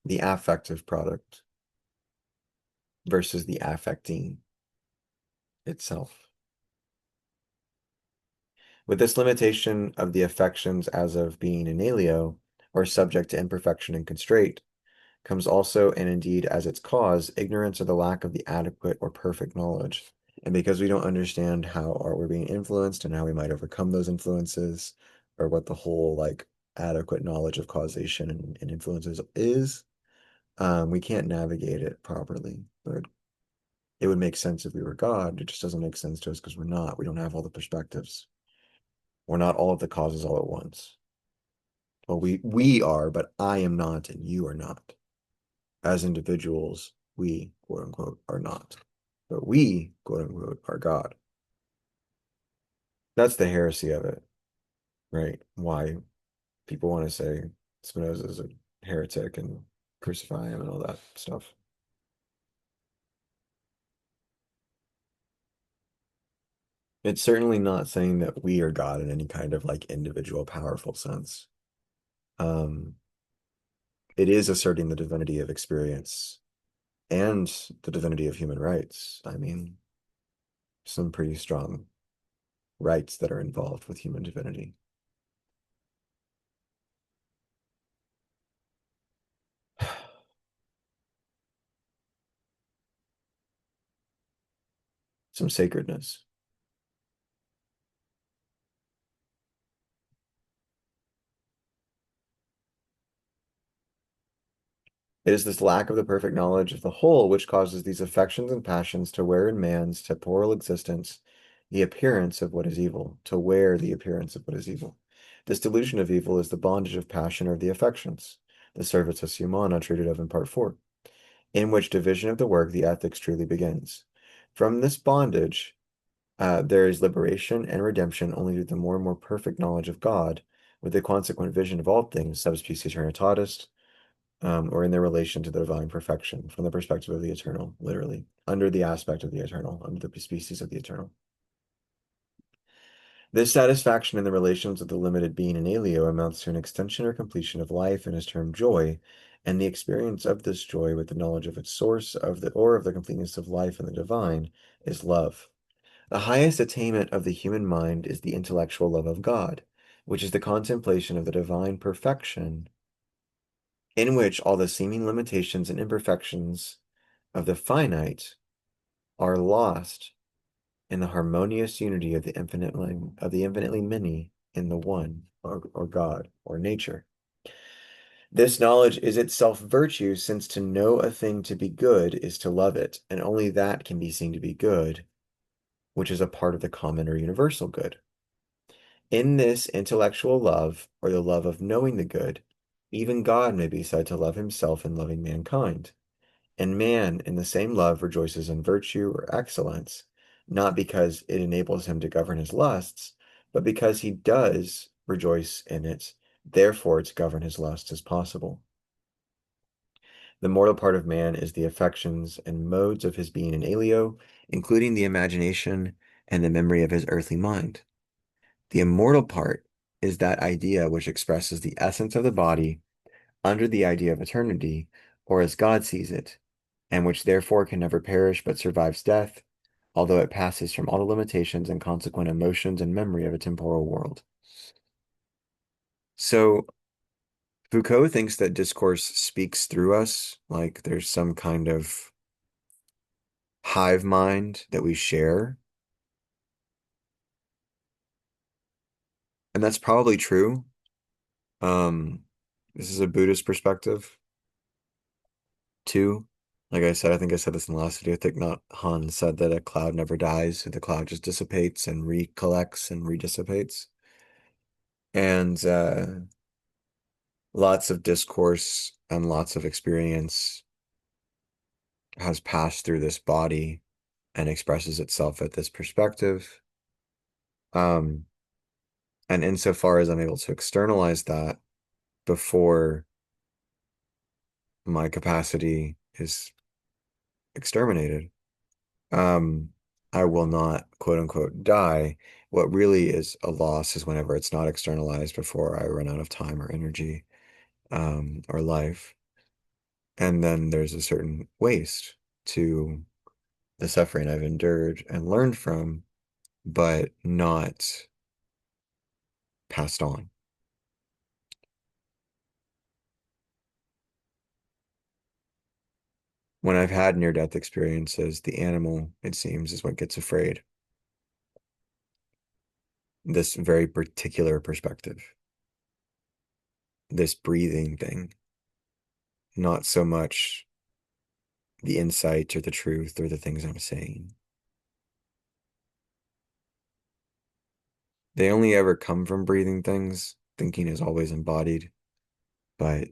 The affective product versus the affecting itself. With this limitation of the affections as of being in alio, or subject to imperfection and constraint, comes also, and indeed as its cause, ignorance or the lack of the adequate or perfect knowledge. And because we don't understand how we're being influenced and how we might overcome those influences, or what the whole like adequate knowledge of causation and influences is, We can't navigate it properly, but it would make sense if we were God. It just doesn't make sense to us because we're not. We don't have all the perspectives. We're not all of the causes all at once. Well, we are, but I am not, and you are not. As individuals, we, quote unquote, are not. But we, quote unquote, are God. That's the heresy of it, right? Why people want to say Spinoza is a heretic and crucify him and all that stuff. It's certainly not saying that we are God in any kind of like individual powerful sense. Um, it is asserting the divinity of experience and the divinity of human rights. I mean, some pretty strong rights that are involved with human divinity. Some sacredness. It is this lack of the perfect knowledge of the whole which causes these affections and passions to wear in man's temporal existence the appearance of what is evil, to wear the appearance of what is evil. This delusion of evil is the bondage of passion or of the affections, the servatus humana treated of in part 4, in which division of the work the ethics truly begins. From this bondage, there is liberation and redemption only through the more and more perfect knowledge of God, with the consequent vision of all things, subspecies eternitatis, or in their relation to the divine perfection from the perspective of the eternal, literally, under the aspect of the eternal, under the species of the eternal. This satisfaction in the relations of the limited being in alio amounts to an extension or completion of life and is termed joy, and the experience of this joy with the knowledge of its source or of the completeness of life in the divine is love. The highest attainment of the human mind is the intellectual love of God, which is the contemplation of the divine perfection, in which all the seeming limitations and imperfections of the finite are lost in the harmonious unity of the infinitely many in the one, or God, or nature. This knowledge is itself virtue, since to know a thing to be good is to love it, and only that can be seen to be good, which is a part of the common or universal good. In this intellectual love, or the love of knowing the good, even God may be said to love himself in loving mankind. And man, in the same love, rejoices in virtue or excellence, not because it enables him to govern his lusts, but because he does rejoice in it, therefore to govern his lusts is possible. The mortal part of man is the affections and modes of his being in alio, including the imagination and the memory of his earthly mind. The immortal part is that idea which expresses the essence of the body under the idea of eternity, or as God sees it, and which therefore can never perish but survives death, although it passes from all the limitations and consequent emotions and memory of a temporal world. So Foucault thinks that discourse speaks through us, like there's some kind of hive mind that we share. And that's probably true. Um, this is a Buddhist perspective too. Like I said, I think I said this in the last video. Thich Nhat Hanh said that a cloud never dies. The cloud just dissipates and recollects and redissipates. And lots of discourse and lots of experience has passed through this body and expresses itself at this perspective. Um, and insofar as I'm able to externalize that before my capacity is exterminated, um, I will not, quote unquote, die. What really is a loss is whenever it's not externalized before I run out of time or energy, or life. And then there's a certain waste to the suffering I've endured and learned from, but not passed on. When I've had near-death experiences, the animal, it seems, is what gets afraid. This very particular perspective, this breathing thing, not so much the insight or the truth or the things I'm saying. They only ever come from breathing things. Thinking is always embodied, but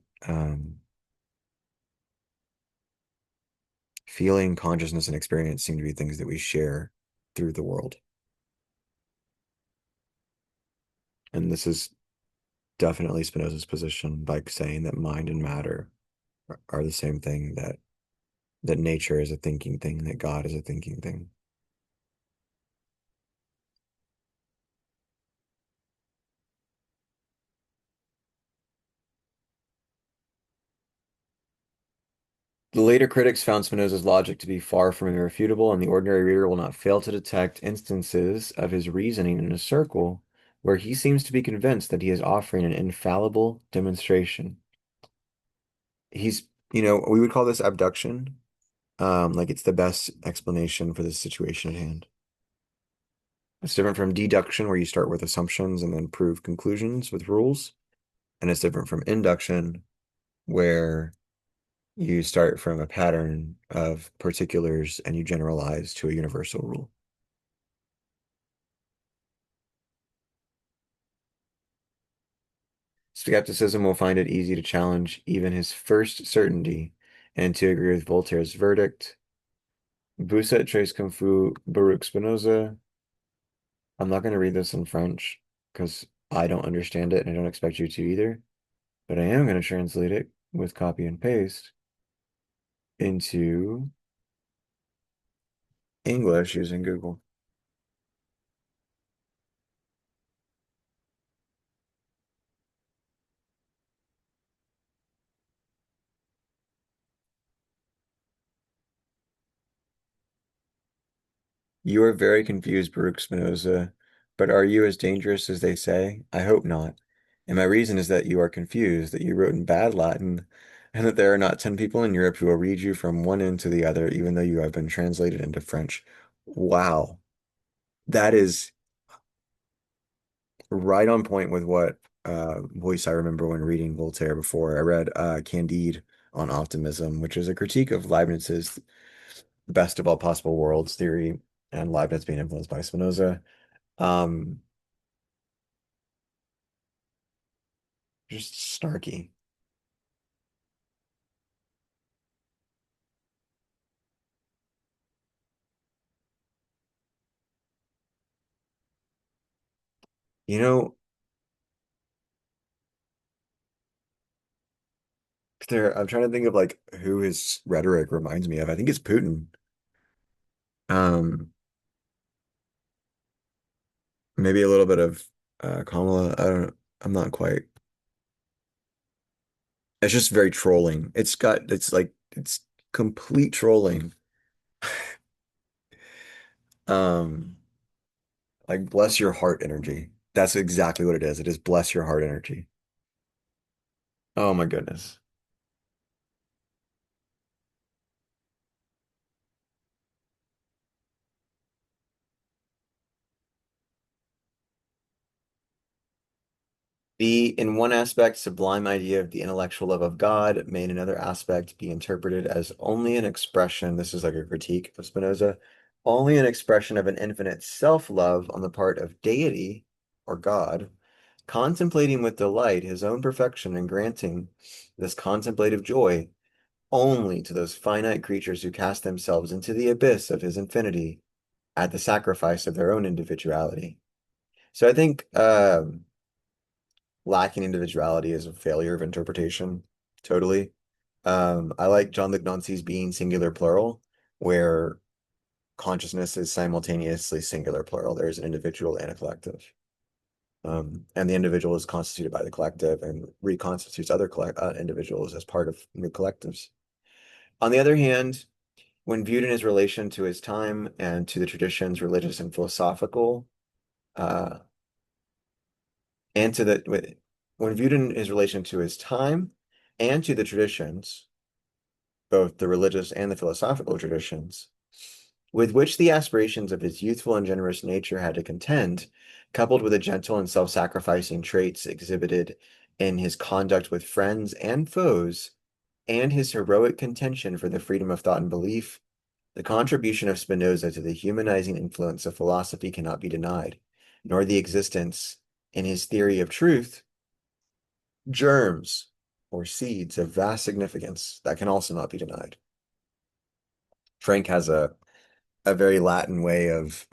feeling, consciousness, and experience seem to be things that we share through the world. And this is definitely Spinoza's position by saying that mind and matter are the same thing, that nature is a thinking thing, that God is a thinking thing. The later critics found Spinoza's logic to be far from irrefutable, and the ordinary reader will not fail to detect instances of his reasoning in a circle where he seems to be convinced that he is offering an infallible demonstration. We would call this abduction. Like it's the best explanation for the situation at hand. It's different from deduction, where you start with assumptions and then prove conclusions with rules. And it's different from induction, where you start from a pattern of particulars and you generalize to a universal rule. Skepticism will find it easy to challenge even his first certainty and to agree with Voltaire's verdict. Vous tres confus, Baruch Spinoza. I'm not going to read this in French because I don't understand it and I don't expect you to either, but I am going to translate it with copy and paste into English using Google. You are very confused, Baruch Spinoza, but are you as dangerous as they say? I hope not. And my reason is that you are confused, that you wrote in bad Latin, and that there are not 10 people in Europe who will read you from one end to the other, even though you have been translated into French. Wow. That is right on point with what voice I remember when reading Voltaire before. I read Candide on optimism, which is a critique of Leibniz's best of all possible worlds theory, and Leibniz being influenced by Spinoza. Um, just snarky. You know, I'm trying to think of like who his rhetoric reminds me of. I think it's Putin. Um, Maybe a little bit of Kamala. I'm not quite. It's just very trolling. It's complete trolling. Um, like bless your heart energy. That's exactly what it is. It is bless your heart energy. Oh my goodness. The, in one aspect, sublime idea of the intellectual love of God may in another aspect be interpreted as only an expression, this is like a critique of Spinoza, only an expression of an infinite self-love on the part of deity or God, contemplating with delight his own perfection and granting this contemplative joy only to those finite creatures who cast themselves into the abyss of his infinity at the sacrifice of their own individuality. So I think lacking individuality is a failure of interpretation. Totally. I like John Lignanci's being singular plural, where consciousness is simultaneously singular plural. There's an individual and a collective. And the individual is constituted by the collective and reconstitutes other individuals as part of new collectives. On the other hand, when viewed in his relation to his time and to the traditions, religious and philosophical, uh, and to the when viewed in his relation to his time and to the traditions, both the religious and the philosophical traditions, with which the aspirations of his youthful and generous nature had to contend, coupled with the gentle and self-sacrificing traits exhibited in his conduct with friends and foes, and his heroic contention for the freedom of thought and belief, the contribution of Spinoza to the humanizing influence of philosophy cannot be denied, nor the existence, in his theory of truth, germs or seeds of vast significance that can also not be denied. Frank has a very Latin way of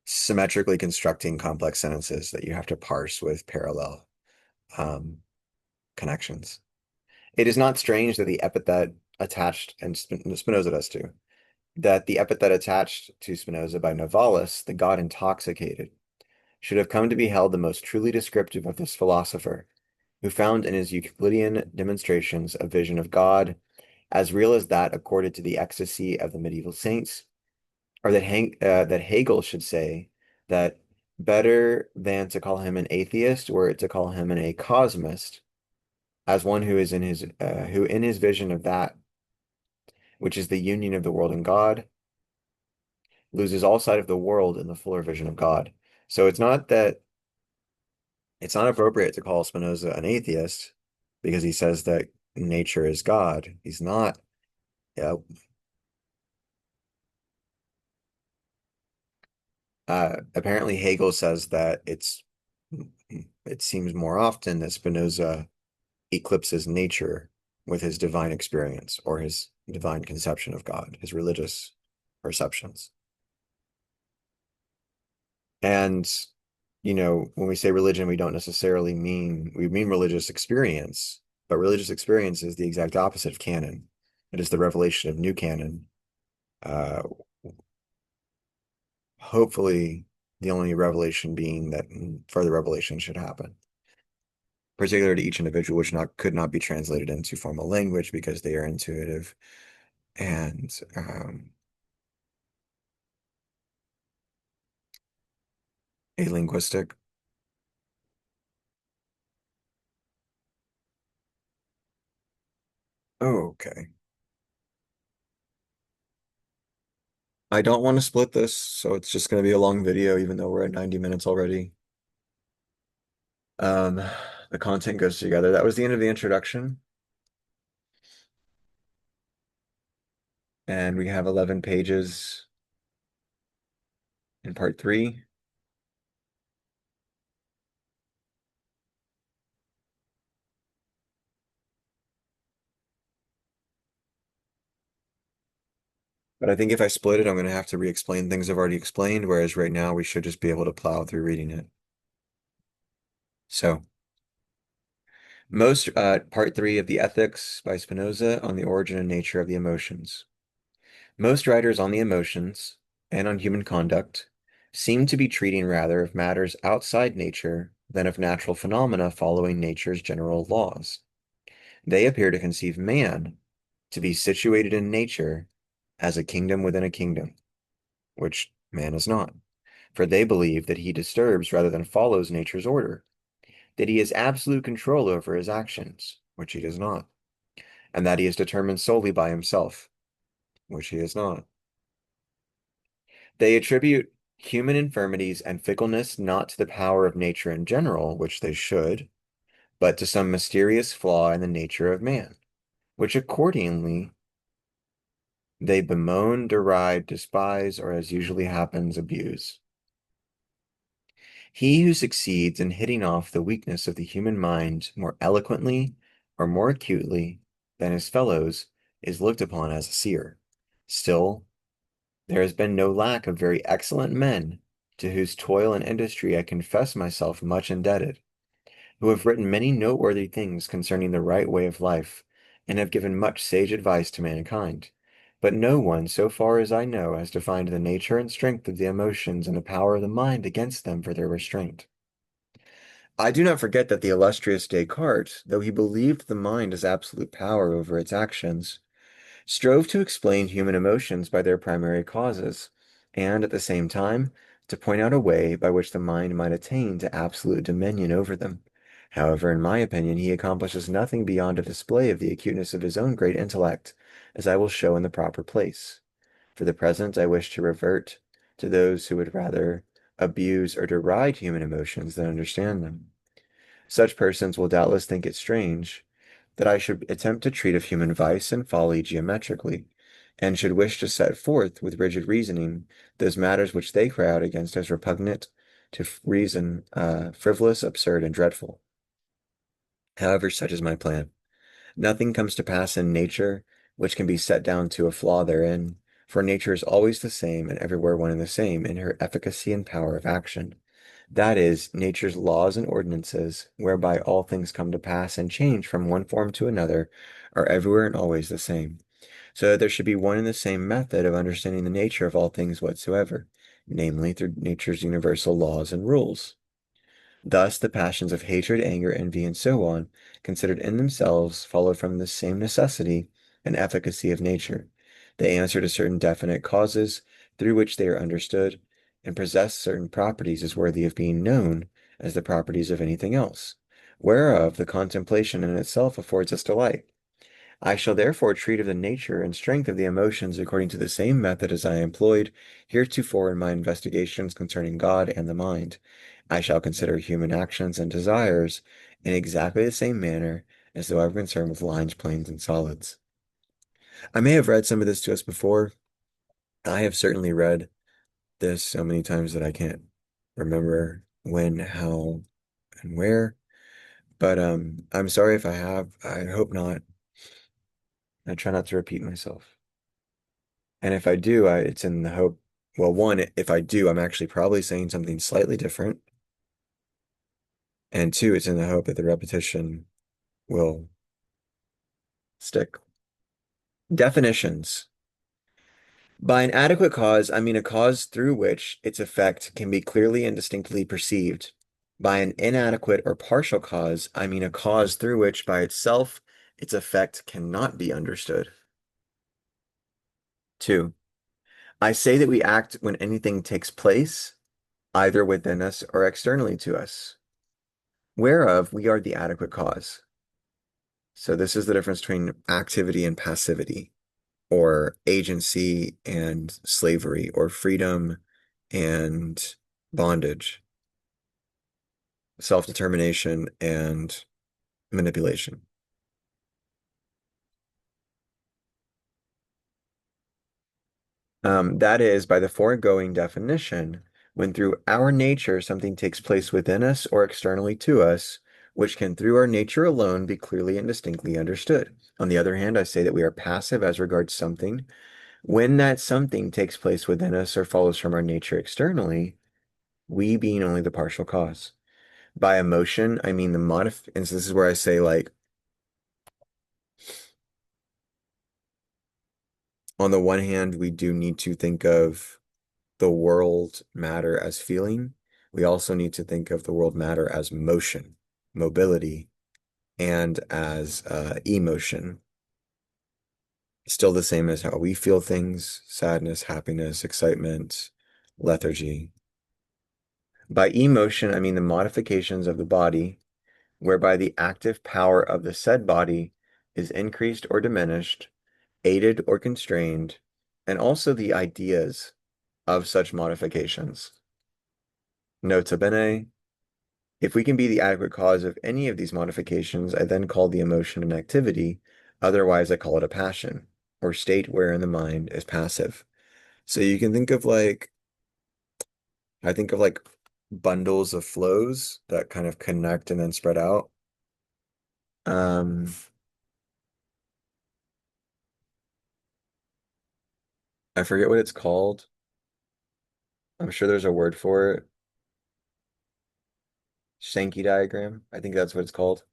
symmetrically constructing complex sentences that you have to parse with parallel um, connections. It is not strange that the epithet attached, and Spinoza does too, that the epithet attached to Spinoza by Novalis, the god intoxicated, should have come to be held the most truly descriptive of this philosopher, who found in his Euclidean demonstrations a vision of God as real as that accorded to the ecstasy of the medieval saints, or that Hegel should say that better than to call him an atheist were it to call him a cosmist, as one who is in his who in his vision of that which is the union of the world and God loses all sight of the world in the fuller vision of God. So it's not appropriate to call Spinoza an atheist because he says that nature is God. He's not. Yeah. Apparently Hegel says that it seems more often that Spinoza eclipses nature with his divine experience or his divine conception of God, his religious perceptions. And, when we say religion, we don't necessarily we mean religious experience, but religious experience is the exact opposite of canon. It is the revelation of new canon. Uh, Hopefully, the only revelation being that further revelation should happen, particular to each individual, which could not be translated into formal language because they are intuitive and alinguistic. Oh, okay. I don't want to split this, so it's just going to be a long video, even though we're at 90 minutes already. Um, the content goes together. That was the end of the introduction, and we have 11 pages in part three. But I think if I split it, I'm going to have to re-explain things I've already explained, whereas right now we should just be able to plow through reading it. So, part three of the Ethics by Spinoza on the origin and nature of the emotions. Most writers on the emotions and on human conduct seem to be treating rather of matters outside nature than of natural phenomena following nature's general laws. They appear to conceive man to be situated in nature as a kingdom within a kingdom, which man is not, for they believe that he disturbs rather than follows nature's order, that he has absolute control over his actions, which he does not, and that he is determined solely by himself, which he is not. They attribute human infirmities and fickleness not to the power of nature in general, which they should, but to some mysterious flaw in the nature of man, which accordingly they bemoan, deride, despise, or as usually happens, abuse. He who succeeds in hitting off the weakness of the human mind more eloquently or more acutely than his fellows is looked upon as a seer. Still, there has been no lack of very excellent men to whose toil and industry I confess myself much indebted, who have written many noteworthy things concerning the right way of life, and have given much sage advice to mankind. But no one, so far as I know, has defined the nature and strength of the emotions and the power of the mind against them for their restraint. I do not forget that the illustrious Descartes, though he believed the mind as absolute power over its actions, strove to explain human emotions by their primary causes, and at the same time to point out a way by which the mind might attain to absolute dominion over them. However, in my opinion, he accomplishes nothing beyond a display of the acuteness of his own great intellect, as I will show in the proper place. For the present, I wish to revert to those who would rather abuse or deride human emotions than understand them. Such persons will doubtless think it strange that I should attempt to treat of human vice and folly geometrically, and should wish to set forth with rigid reasoning those matters which they cry out against as repugnant to reason, frivolous, absurd, and dreadful. However, such is my plan. Nothing comes to pass in nature which can be set down to a flaw therein, for nature is always the same and everywhere one and the same in her efficacy and power of action. That is, nature's laws and ordinances, whereby all things come to pass and change from one form to another, are everywhere and always the same. So that there should be one and the same method of understanding the nature of all things whatsoever, namely through nature's universal laws and rules. Thus, the passions of hatred, anger, envy, and so on, considered in themselves, follow from the same necessity and efficacy of nature. They answer to certain definite causes through which they are understood, and possess certain properties as worthy of being known as the properties of anything else, whereof the contemplation in itself affords us delight. I shall therefore treat of the nature and strength of the emotions according to the same method as I employed heretofore in my investigations concerning God and the mind. I shall consider human actions and desires in exactly the same manner as though I were concerned with lines, planes, and solids. I may have read some of this to us before. I have certainly read this so many times that I can't remember when, how, and where. But I'm sorry if I have. I hope not. I try not to repeat myself. And if I do, it's in the hope, well, one, if I do, I'm actually probably saying something slightly different. And two, it's in the hope that the repetition will stick. Definitions. By an adequate cause, I mean a cause through which its effect can be clearly and distinctly perceived. By an inadequate or partial cause, I mean a cause through which by itself its effect cannot be understood. Two, I say that we act when anything takes place, either within us or externally to us, whereof we are the adequate cause. So this is the difference between activity and passivity, or agency and slavery, or freedom and bondage, self-determination and manipulation. That is, by the foregoing definition, when through our nature something takes place within us or externally to us, which can through our nature alone be clearly and distinctly understood. On the other hand, I say that we are passive as regards something when that something takes place within us or follows from our nature externally, we being only the partial cause. By emotion, I mean and so this is where I say, like, on the one hand, we do need to think of the world matter as feeling. We also need to think of the world matter as motion, mobility, and as emotion. Still the same as how we feel things, sadness, happiness, excitement, lethargy. By emotion, I mean the modifications of the body, whereby the active power of the said body is increased or diminished, aided or constrained, and also the ideas of such modifications. Nota bene, if we can be the adequate cause of any of these modifications, I then call the emotion an activity, otherwise I call it a passion, or state wherein the mind is passive. So you can think of like, I think of like bundles of flows that kind of connect and then spread out. Um, I forget what it's called. I'm sure there's a word for it. Sankey diagram. I think that's what it's called.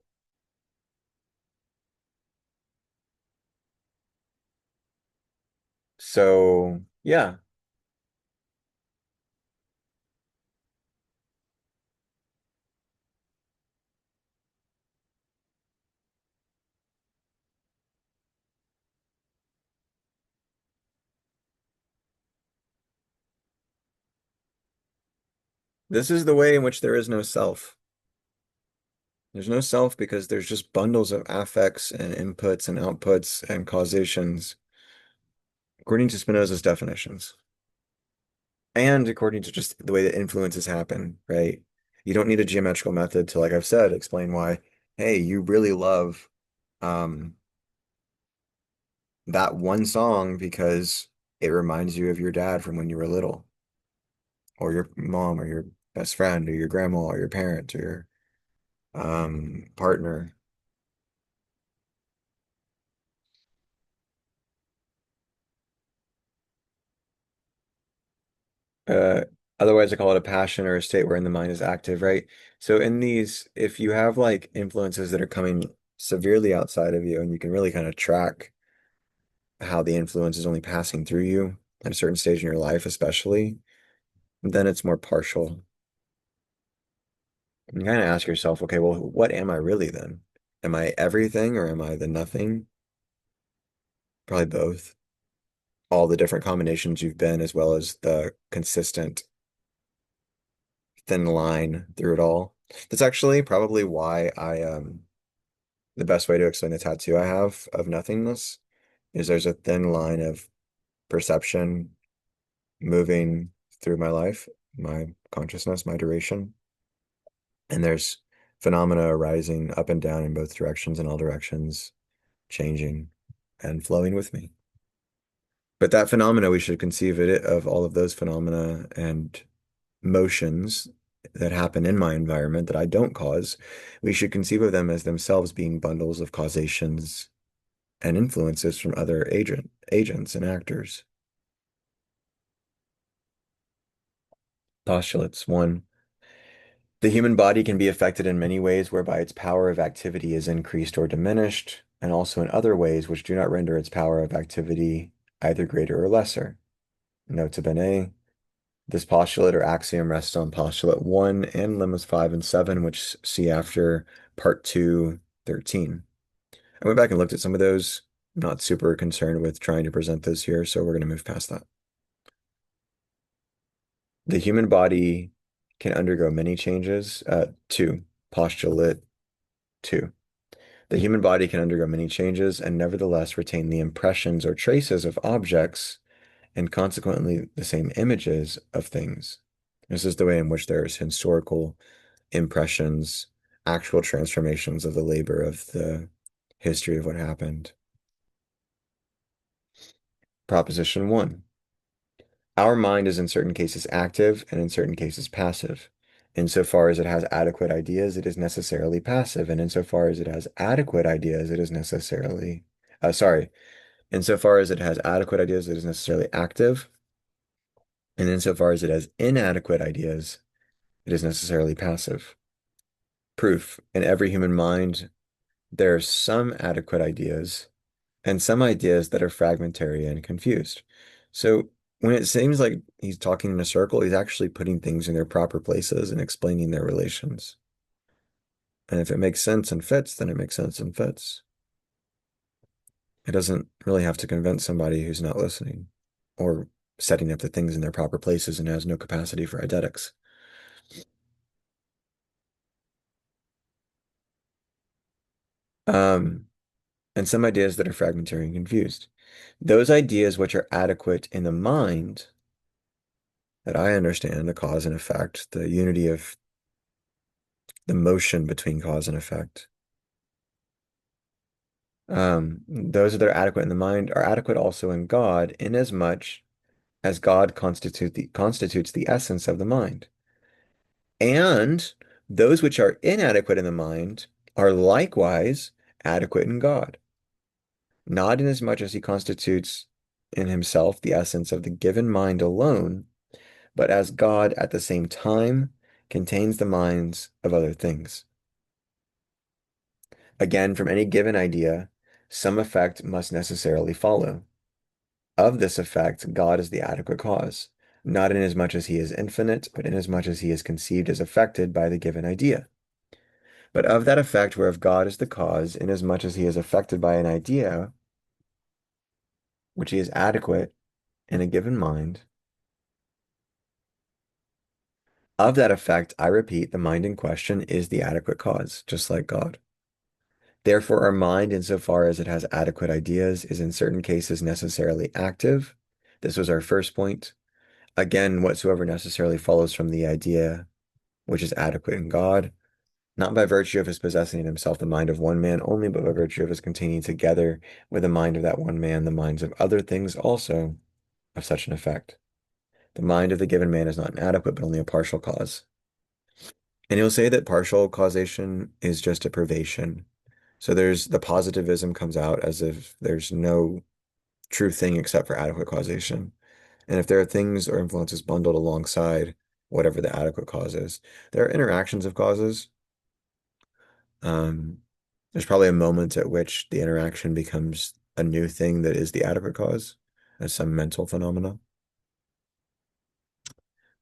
So, yeah, this is the way in which there is no self. There's no self because there's just bundles of affects and inputs and outputs and causations, according to Spinoza's definitions. And according to just the way that influences happen, right? You don't need a geometrical method to, like I've said, explain why, hey, you really love um that one song because it reminds you of your dad from when you were little, or your mom, or your best friend, or your grandma, or your parent, or your partner. Uh, Otherwise, I call it a passion or a state wherein the mind is active, right? So in these, if you have like influences that are coming severely outside of you, and you can really kind of track how the influence is only passing through you at a certain stage in your life, especially, then it's more partial. You kind of ask yourself, okay, well, what am I really then? Am I everything or am I the nothing? Probably both. All the different combinations you've been, as well as the consistent thin line through it all. That's actually probably why the best way to explain the tattoo I have of nothingness is there's a thin line of perception moving through my life, my consciousness, my duration. And there's phenomena arising up and down in both directions and all directions, changing and flowing with me. But that phenomena, we should conceive it of all of those phenomena and motions that happen in my environment that I don't cause. We should conceive of them as themselves being bundles of causations and influences from other agents and actors. Postulates. One, the human body can be affected in many ways whereby its power of activity is increased or diminished, and also in other ways which do not render its power of activity either greater or lesser. Nota bene, this postulate or axiom rests on postulate 1 and lemmas 5 and 7, which see after part 2, 13. I went back and looked at some of those. Not super concerned with trying to present those here, so we're going to move past that. The human body can undergo many changes. Two, postulate 2. The human body can undergo many changes and nevertheless retain the impressions or traces of objects and consequently the same images of things. This is the way in which there's historical impressions, actual transformations of the labor of the history of what happened. Proposition 1. Our mind is in certain cases active and in certain cases passive. Insofar as it has adequate ideas, it is necessarily passive, and insofar as it has adequate ideas, it is necessarily, sorry, insofar as it has adequate ideas, it is necessarily active, and insofar as it has inadequate ideas, it is necessarily passive. Proof: in every human mind, there are some adequate ideas and some ideas that are fragmentary and confused. So when it seems like he's talking in a circle, he's actually putting things in their proper places and explaining their relations. And if it makes sense and fits, then it makes sense and fits. It doesn't really have to convince somebody who's not listening or setting up the things in their proper places and has no capacity for eidetics. Um, and some ideas that are fragmentary and confused. Those ideas which are adequate in the mind that I understand, the cause and effect, the unity of the motion between cause and effect. Those that are adequate in the mind are adequate also in God, inasmuch as God constitutes the essence of the mind. And those which are inadequate in the mind are likewise adequate in God, not inasmuch as he constitutes in himself the essence of the given mind alone, but as God at the same time contains the minds of other things. Again, from any given idea, some effect must necessarily follow. Of this effect, God is the adequate cause, not inasmuch as he is infinite, but inasmuch as he is conceived as affected by the given idea. But of that effect whereof God is the cause, inasmuch as he is affected by an idea, which he is adequate in a given mind, of that effect, I repeat, the mind in question is the adequate cause, just like God. Therefore, our mind, insofar as it has adequate ideas, is in certain cases necessarily active. This was our first point. Again, whatsoever necessarily follows from the idea which is adequate in God, not by virtue of his possessing in himself the mind of one man only, but by virtue of his containing together with the mind of that one man the minds of other things also of such an effect. The mind of the given man is not inadequate, but only a partial cause. And he'll say that partial causation is just a privation. So there's the positivism comes out as if there's no true thing except for adequate causation. And if there are things or influences bundled alongside whatever the adequate cause is, there are interactions of causes. Um, there's probably a moment at which the interaction becomes a new thing that is the adequate cause as some mental phenomena.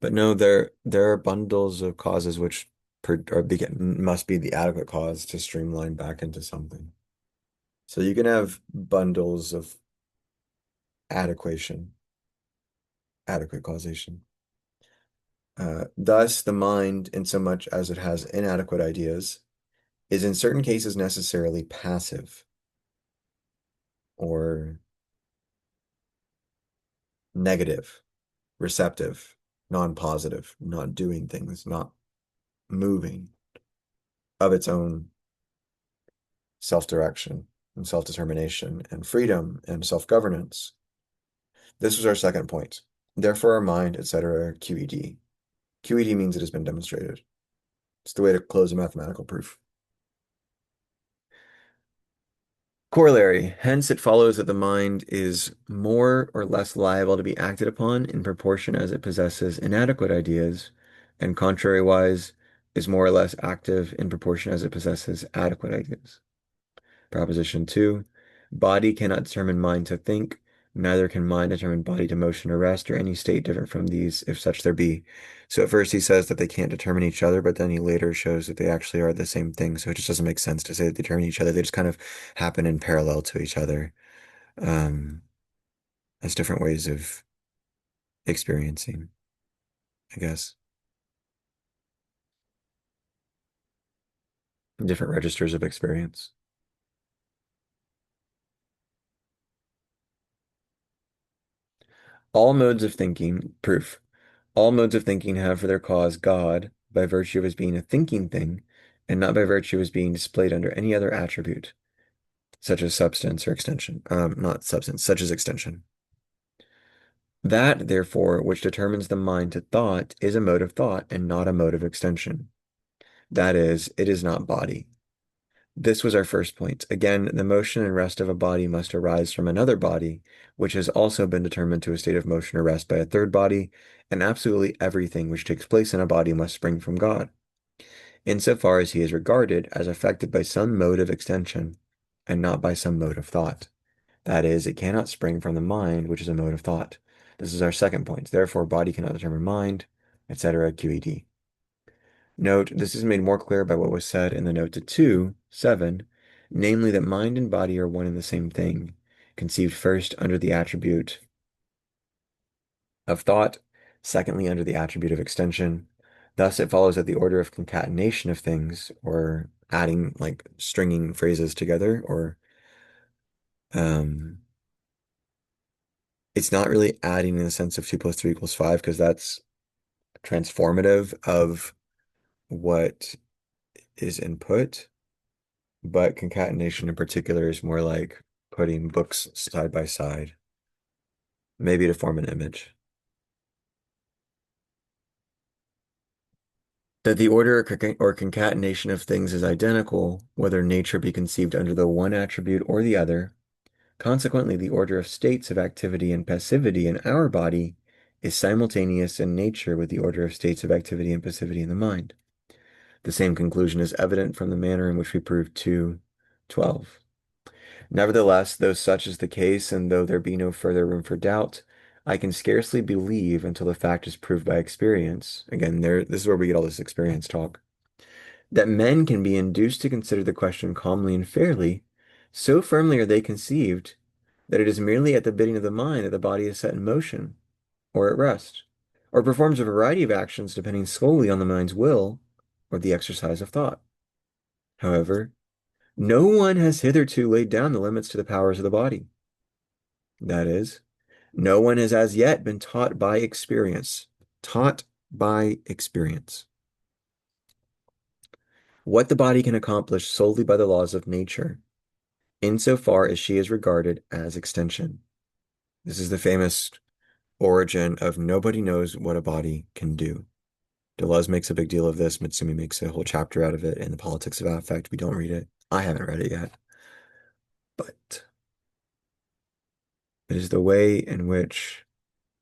But no, there are bundles of causes which must be the adequate cause to streamline back into something. So you can have bundles of adequation, adequate causation. Thus, the mind, in so much as it has inadequate ideas, is in certain cases necessarily passive or negative, receptive, non-positive, not doing things, not moving of its own self-direction and self-determination and freedom and self-governance. This was our second point. Therefore, our mind, etc., QED. QED means it has been demonstrated. It's the way to close a mathematical proof. Corollary. Hence, it follows that the mind is more or less liable to be acted upon in proportion as it possesses inadequate ideas, and contrariwise, is more or less active in proportion as it possesses adequate ideas. Proposition 2. Body cannot determine mind to think, neither can mind determine body to motion or rest, or any state different from these, if such there be. So at first he says that they can't determine each other, but then he later shows that they actually are the same thing. So it just doesn't make sense to say that they determine each other. They just kind of happen in parallel to each other, um, as different ways of experiencing, I guess. Different registers of experience. All modes of thinking, proof. All modes of thinking have for their cause God by virtue of his being a thinking thing, and not by virtue of his being displayed under any other attribute, such as substance or extension. Not substance, such as extension. That, therefore, which determines the mind to thought is a mode of thought and not a mode of extension. That is, it is not body. This was our first point. Again, the motion and rest of a body must arise from another body, which has also been determined to a state of motion or rest by a third body, and absolutely everything which takes place in a body must spring from God, insofar as he is regarded as affected by some mode of extension, and not by some mode of thought. That is, it cannot spring from the mind, which is a mode of thought. This is our second point. Therefore, body cannot determine mind, etc. QED. Note, this is made more clear by what was said in the note to 2:7, namely that mind and body are one and the same thing, conceived first under the attribute of thought, secondly under the attribute of extension. Thus, it follows that the order of concatenation of things, or adding, like stringing phrases together, or um, it's not really adding in the sense of 2 plus 3 equals 5, because that's transformative of what is input. But concatenation in particular is more like putting books side by side, maybe to form an image. That the order or concatenation of things is identical, whether nature be conceived under the one attribute or the other. Consequently, the order of states of activity and passivity in our body is simultaneous in nature with the order of states of activity and passivity in the mind. The same conclusion is evident from the manner in which we proved 2:12. Nevertheless, though such is the case, and though there be no further room for doubt, I can scarcely believe until the fact is proved by experience. Again, this is where we get all this experience talk. That men can be induced to consider the question calmly and fairly, so firmly are they conceived, that it is merely at the bidding of the mind that the body is set in motion, or at rest, or performs a variety of actions depending solely on the mind's will, or the exercise of thought. However, no one has hitherto laid down the limits to the powers of the body. That is, no one has as yet been taught by experience. Taught by experience. What the body can accomplish solely by the laws of nature, insofar as she is regarded as extension. This is the famous origin of nobody knows what a body can do. Deleuze makes a big deal of this. Massumi makes a whole chapter out of it in The Politics of Affect. We don't read it. I haven't read it yet. But it is the way in which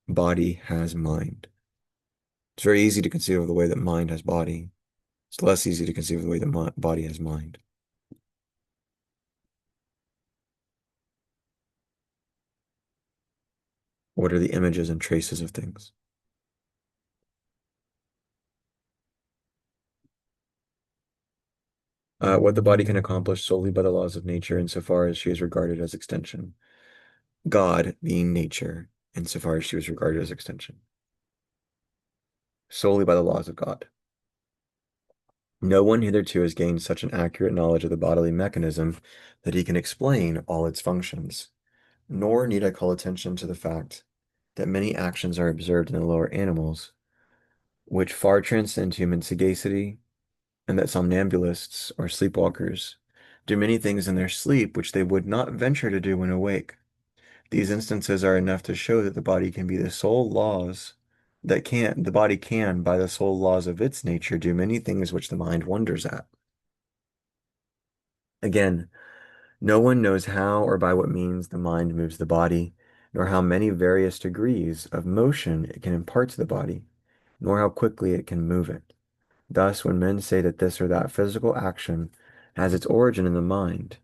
body has mind. It's very easy to conceive of the way that mind has body. It's less easy to conceive of the way that body has mind. What are the images and traces of things? What the body can accomplish solely by the laws of nature insofar as she is regarded as extension. God being nature insofar as she was regarded as extension. Solely by the laws of God. No one hitherto has gained such an accurate knowledge of the bodily mechanism that he can explain all its functions. Nor need I call attention to the fact that many actions are observed in the lower animals, which far transcend human sagacity, and that somnambulists or sleepwalkers do many things in their sleep which they would not venture to do when awake. These instances are enough to show that the body can be the sole laws the body can, by the sole laws of its nature, do many things which the mind wonders at. Again, no one knows how or by what means the mind moves the body, nor how many various degrees of motion it can impart to the body, nor how quickly it can move it. Thus, when men say that this or that physical action has its origin in the mind,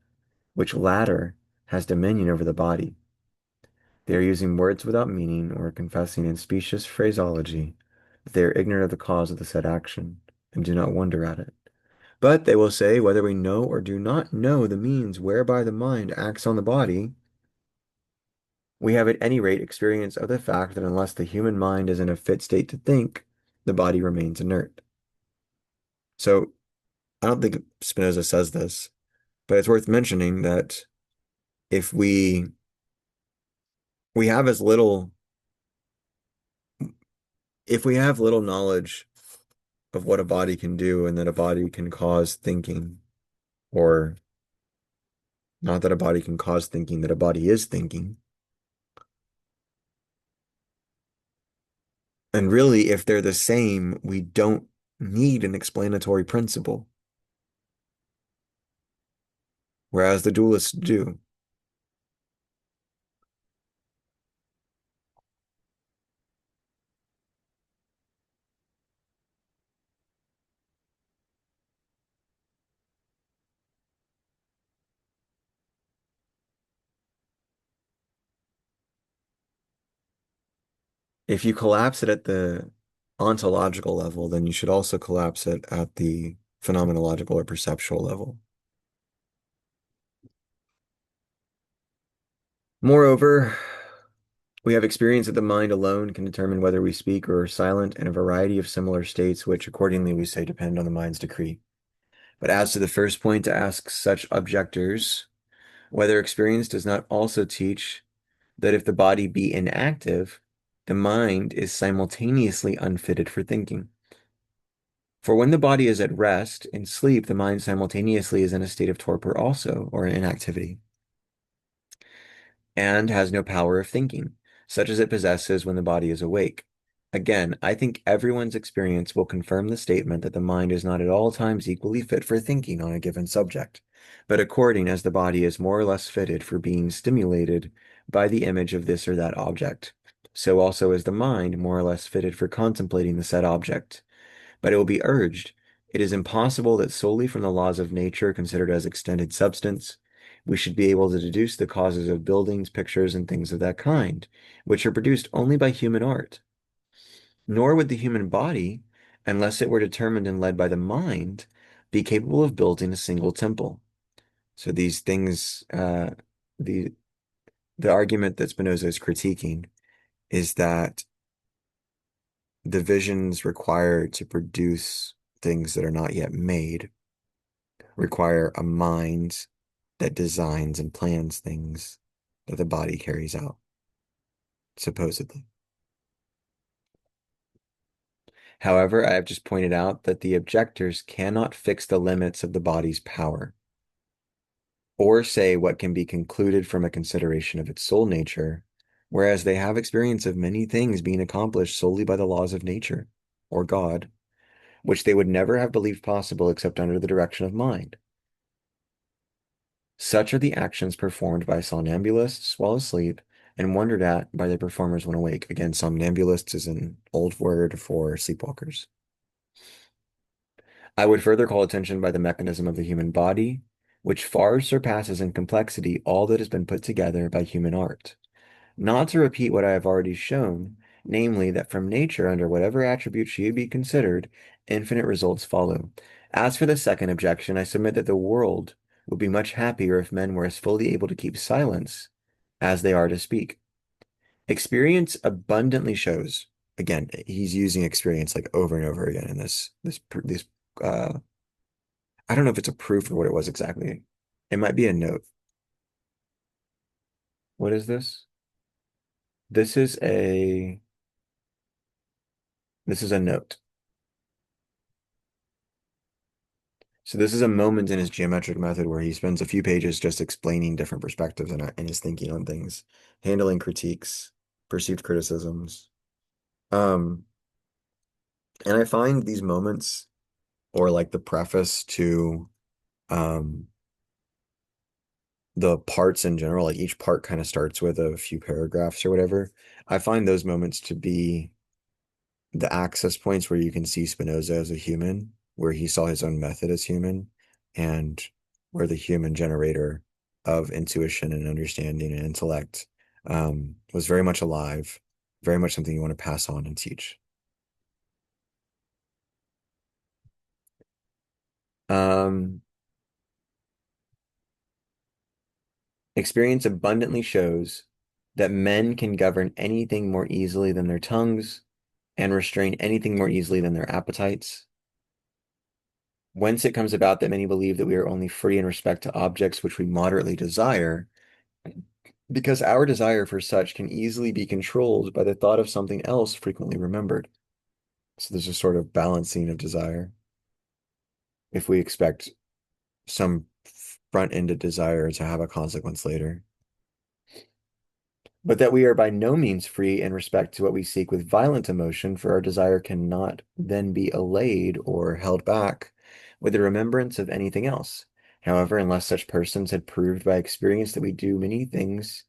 which latter has dominion over the body, they are using words without meaning or confessing in specious phraseology that they are ignorant of the cause of the said action, and do not wonder at it. But they will say, whether we know or do not know the means whereby the mind acts on the body, we have at any rate experience of the fact that unless the human mind is in a fit state to think, the body remains inert. So I don't think Spinoza says this, but it's worth mentioning that if we have as little if we have little knowledge of what a body can do and that a body can cause thinking, or not that a body can cause thinking, that a body is thinking. And really, if they're the same, we don't need an explanatory principle, whereas the dualists do. If you collapse it at the ontological level, then you should also collapse it at the phenomenological or perceptual level. Moreover, we have experience that the mind alone can determine whether we speak or are silent in a variety of similar states, which accordingly we say depend on the mind's decree. But as to the first point, to ask such objectors whether experience does not also teach that if the body be inactive, the mind is simultaneously unfitted for thinking. For when the body is at rest, in sleep, the mind simultaneously is in a state of torpor also, or inactivity, and has no power of thinking, such as it possesses when the body is awake. Again, I think everyone's experience will confirm the statement that the mind is not at all times equally fit for thinking on a given subject, but according as the body is more or less fitted for being stimulated by the image of this or that object, so also is the mind more or less fitted for contemplating the said object. But it will be urged, it is impossible that solely from the laws of nature considered as extended substance, we should be able to deduce the causes of buildings, pictures, and things of that kind, which are produced only by human art. Nor would the human body, unless it were determined and led by the mind, be capable of building a single temple. So these things, the the argument that Spinoza is critiquing is that the visions required to produce things that are not yet made require a mind that designs and plans things that the body carries out, supposedly. However, I have just pointed out that the objectors cannot fix the limits of the body's power, or say what can be concluded from a consideration of its sole nature, whereas they have experience of many things being accomplished solely by the laws of nature, or God, which they would never have believed possible except under the direction of mind. Such are the actions performed by somnambulists while asleep and wondered at by their performers when awake. Again, somnambulists is an old word for sleepwalkers. I would further call attention by the mechanism of the human body, which far surpasses in complexity all that has been put together by human art. Not to repeat what I have already shown, namely that from nature, under whatever attribute she be considered, infinite results follow. As for the second objection, I submit that the world would be much happier if men were as fully able to keep silence as they are to speak. Experience abundantly shows, again, he's using experience like over and over again in this I don't know if it's a proof or what it was exactly. It might be a note. What is this? This is a this is a note. So this is a moment in his geometric method where he spends a few pages just explaining different perspectives and his thinking on things, handling critiques, perceived criticisms. Um, and I find these moments or like the preface to um the parts in general, like each part kind of starts with a few paragraphs or whatever. I find those moments to be the access points where you can see Spinoza as a human, where he saw his own method as human, and where the human generator of intuition and understanding and intellect was very much alive, very much something you want to pass on and teach. Um, Experience abundantly shows that men can govern anything more easily than their tongues and restrain anything more easily than their appetites. Whence it comes about that many believe that we are only free in respect to objects which we moderately desire, because our desire for such can easily be controlled by the thought of something else frequently remembered. So there's a sort of balancing of desire. If we expect some front-ended desire to have a consequence later, but that we are by no means free in respect to what we seek with violent emotion, for our desire cannot then be allayed or held back with the remembrance of anything else. However, unless such persons had proved by experience that we do many things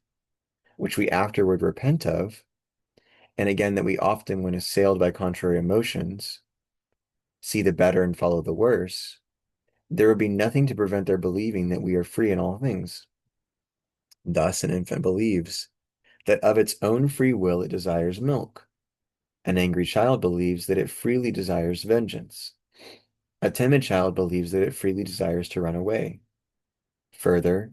which we afterward repent of, and again that we often, when assailed by contrary emotions, see the better and follow the worse, there would be nothing to prevent their believing that we are free in all things. Thus, an infant believes that of its own free will it desires milk. An angry child believes that it freely desires vengeance. A timid child believes that it freely desires to run away. Further,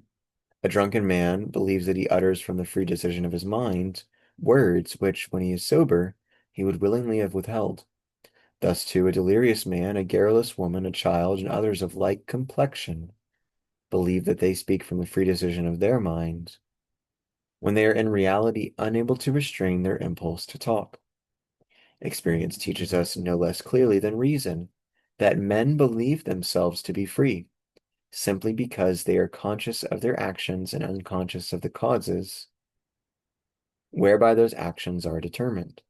a drunken man believes that he utters from the free decision of his mind words which, when he is sober, he would willingly have withheld. Thus, too, a delirious man, a garrulous woman, a child, and others of like complexion believe that they speak from the free decision of their minds, when they are in reality unable to restrain their impulse to talk. Experience teaches us no less clearly than reason that men believe themselves to be free, simply because they are conscious of their actions and unconscious of the causes whereby those actions are determined.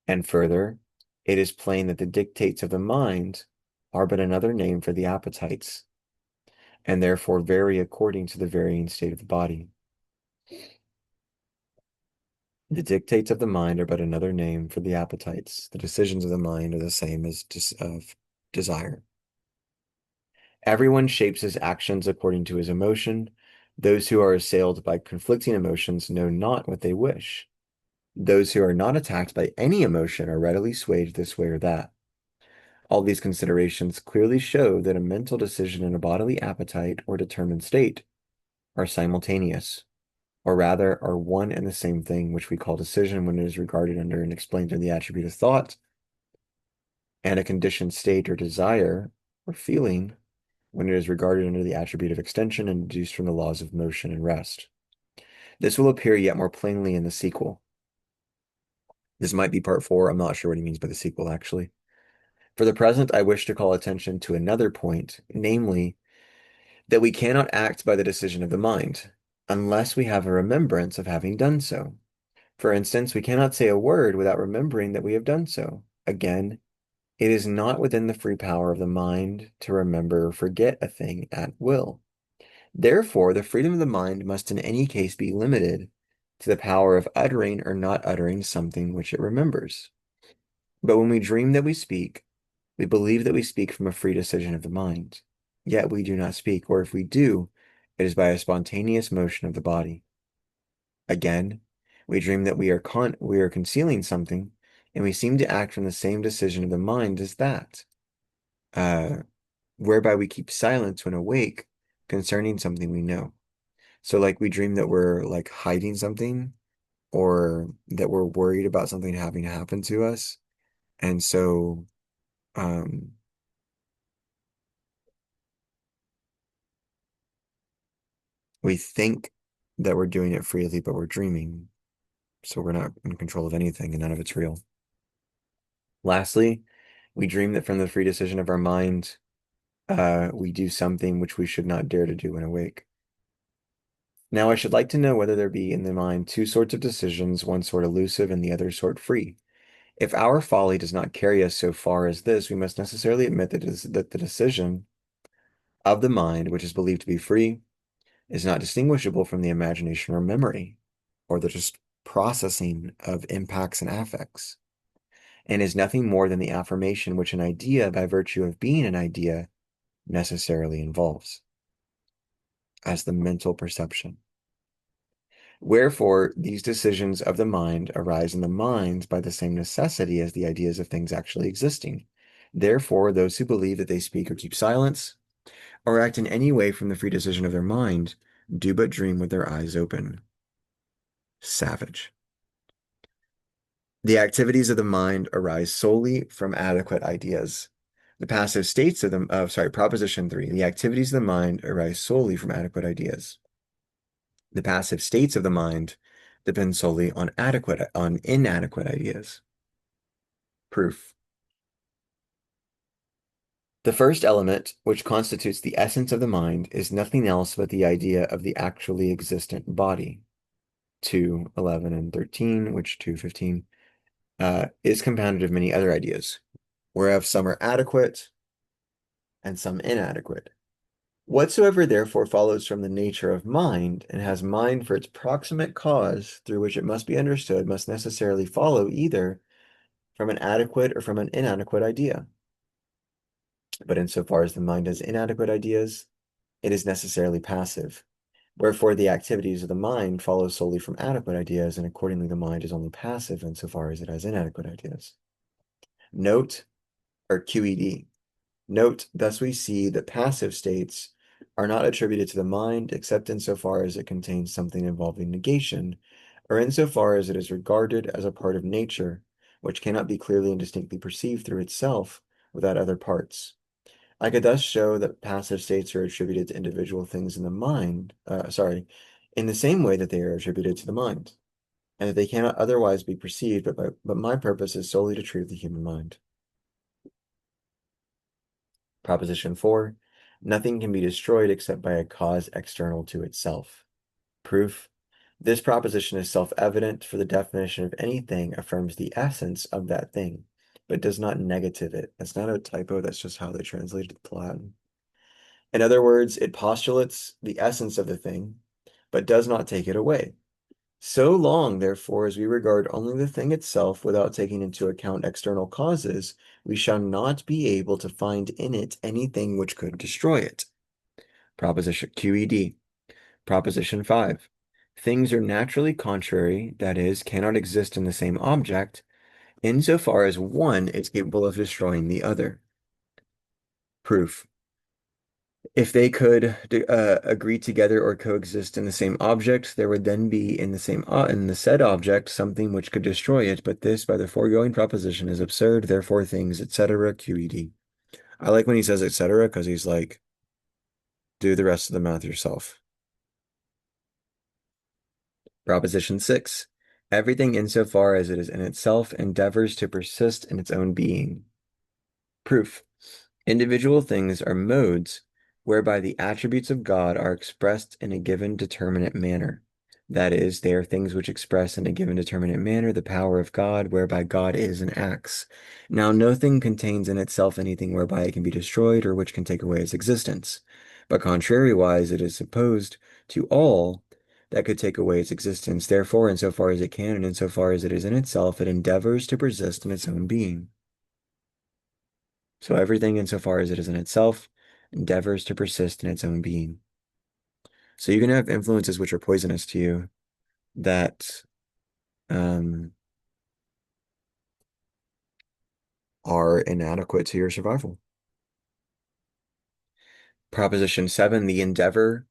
And further, it is plain that the dictates of the mind are but another name for the appetites, and therefore vary according to the varying state of the body. The dictates of the mind are but another name for the appetites. The decisions of the mind are the same as of desire. Everyone shapes his actions according to his emotion. Those who are assailed by conflicting emotions know not what they wish. Those who are not attacked by any emotion are readily swayed this way or that. All these considerations clearly show that a mental decision and a bodily appetite or determined state are simultaneous, or rather are one and the same thing, which we call decision when it is regarded under and explained in the attribute of thought, and a conditioned state or desire or feeling when it is regarded under the attribute of extension and deduced from the laws of motion and rest. This will appear yet more plainly in the sequel. This might be part 4. I'm not sure what he means by the sequel, actually. For the present, I wish to call attention to another point, namely, that we cannot act by the decision of the mind, unless we have a remembrance of having done so. For instance, we cannot say a word without remembering that we have done so. Again, it is not within the free power of the mind to remember or forget a thing at will. Therefore, the freedom of the mind must in any case be limited to the power of uttering or not uttering something which it remembers. But when we dream that we speak, we believe that we speak from a free decision of the mind. Yet we do not speak, or if we do, it is by a spontaneous motion of the body. Again, we dream that we are concealing something, and we seem to act from the same decision of the mind as that, uh, whereby we keep silence when awake concerning something we know. So, like, we dream that we're like hiding something, or that we're worried about something having happened to us, and so um, we think that we're doing it freely, but we're dreaming, so we're not in control of anything, and none of it's real. Lastly, we dream that from the free decision of our mind, we do something which we should not dare to do when awake. Now, I should like to know whether there be in the mind two sorts of decisions, one sort elusive and the other sort free. If our folly does not carry us so far as this, we must necessarily admit that the decision of the mind, which is believed to be free, is not distinguishable from the imagination or memory, or the just processing of impacts and affects, and is nothing more than the affirmation which an idea, by virtue of being an idea, necessarily involves, as the mental perception. Wherefore, these decisions of the mind arise in the mind by the same necessity as the ideas of things actually existing. Therefore, those who believe that they speak or keep silence, or act in any way from the free decision of their mind, do but dream with their eyes open. Savage. The activities of the mind arise solely from adequate ideas. The passive states of them, Proposition 3. The activities of the mind arise solely from adequate ideas. The passive states of the mind depend solely on inadequate ideas. Proof. The first element, which constitutes the essence of the mind, is nothing else but the idea of the actually existent body. 2:11 and 13, which 2:15, is compounded of many other ideas, whereof some are adequate and some inadequate. Whatsoever therefore follows from the nature of mind, and has mind for its proximate cause through which it must be understood, must necessarily follow either from an adequate or from an inadequate idea. But insofar as the mind has inadequate ideas, it is necessarily passive. Wherefore the activities of the mind follow solely from adequate ideas, and accordingly the mind is only passive insofar as it has inadequate ideas. Note, or QED. Note, thus we see that passive states are not attributed to the mind except insofar as it contains something involving negation, or insofar as it is regarded as a part of nature, which cannot be clearly and distinctly perceived through itself without other parts. I could thus show that passive states are attributed to individual things in the mind, in the same way that they are attributed to the mind, and that they cannot otherwise be perceived, but my purpose is solely to treat of the human mind. Proposition 4, nothing can be destroyed except by a cause external to itself. Proof, this proposition is self-evident, for the definition of anything affirms the essence of that thing, but does not negative it. That's not a typo, that's just how they translated it to Latin. In other words, it postulates the essence of the thing, but does not take it away. So long, therefore, as we regard only the thing itself without taking into account external causes, we shall not be able to find in it anything which could destroy it. Proposition QED. Proposition 5. Things are naturally contrary, that is, cannot exist in the same object, insofar as one is capable of destroying the other. Proof. If they could agree together or coexist in the same object, there would then be in the said object something which could destroy it. But this, by the foregoing proposition, is absurd. Therefore, things, etc. QED. I like when he says etc. because he's like, do the rest of the math yourself. Proposition 6. Everything insofar as it is in itself endeavors to persist in its own being. Proof. Individual things are modes whereby the attributes of God are expressed in a given determinate manner. That is, they are things which express in a given determinate manner the power of God, whereby God is and acts. Now, no thing contains in itself anything whereby it can be destroyed or which can take away its existence. But contrariwise, it is supposed to all that could take away its existence. Therefore, insofar as it can and insofar as it is in itself, it endeavors to persist in its own being. So everything insofar as it is in itself endeavors to persist in its own being. So you can have influences which are poisonous to you that are inadequate to your survival. Proposition 7, the endeavor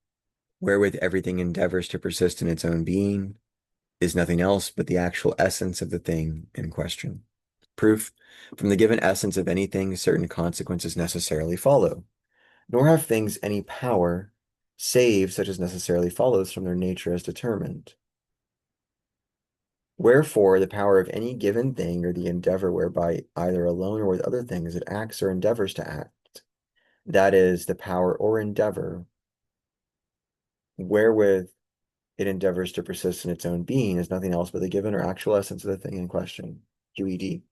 wherewith everything endeavors to persist in its own being is nothing else but the actual essence of the thing in question. Proof, from the given essence of anything, certain consequences necessarily follow, nor have things any power, save such as necessarily follows from their nature as determined. Wherefore, the power of any given thing or the endeavor whereby either alone or with other things it acts or endeavors to act, that is, the power or endeavor wherewith it endeavors to persist in its own being is nothing else but the given or actual essence of the thing in question, QED.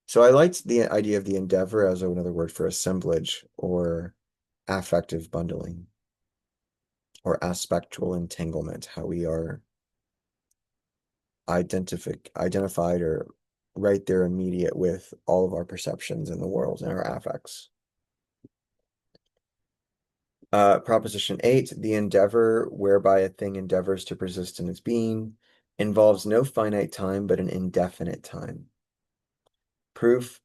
So I liked the idea of the endeavor as another word for assemblage or affective bundling or aspectual entanglement, how we are identified or right there immediate with all of our perceptions in the world and our affects. Proposition 8, the endeavor whereby a thing endeavors to persist in its being involves no finite time but an indefinite time. Proof,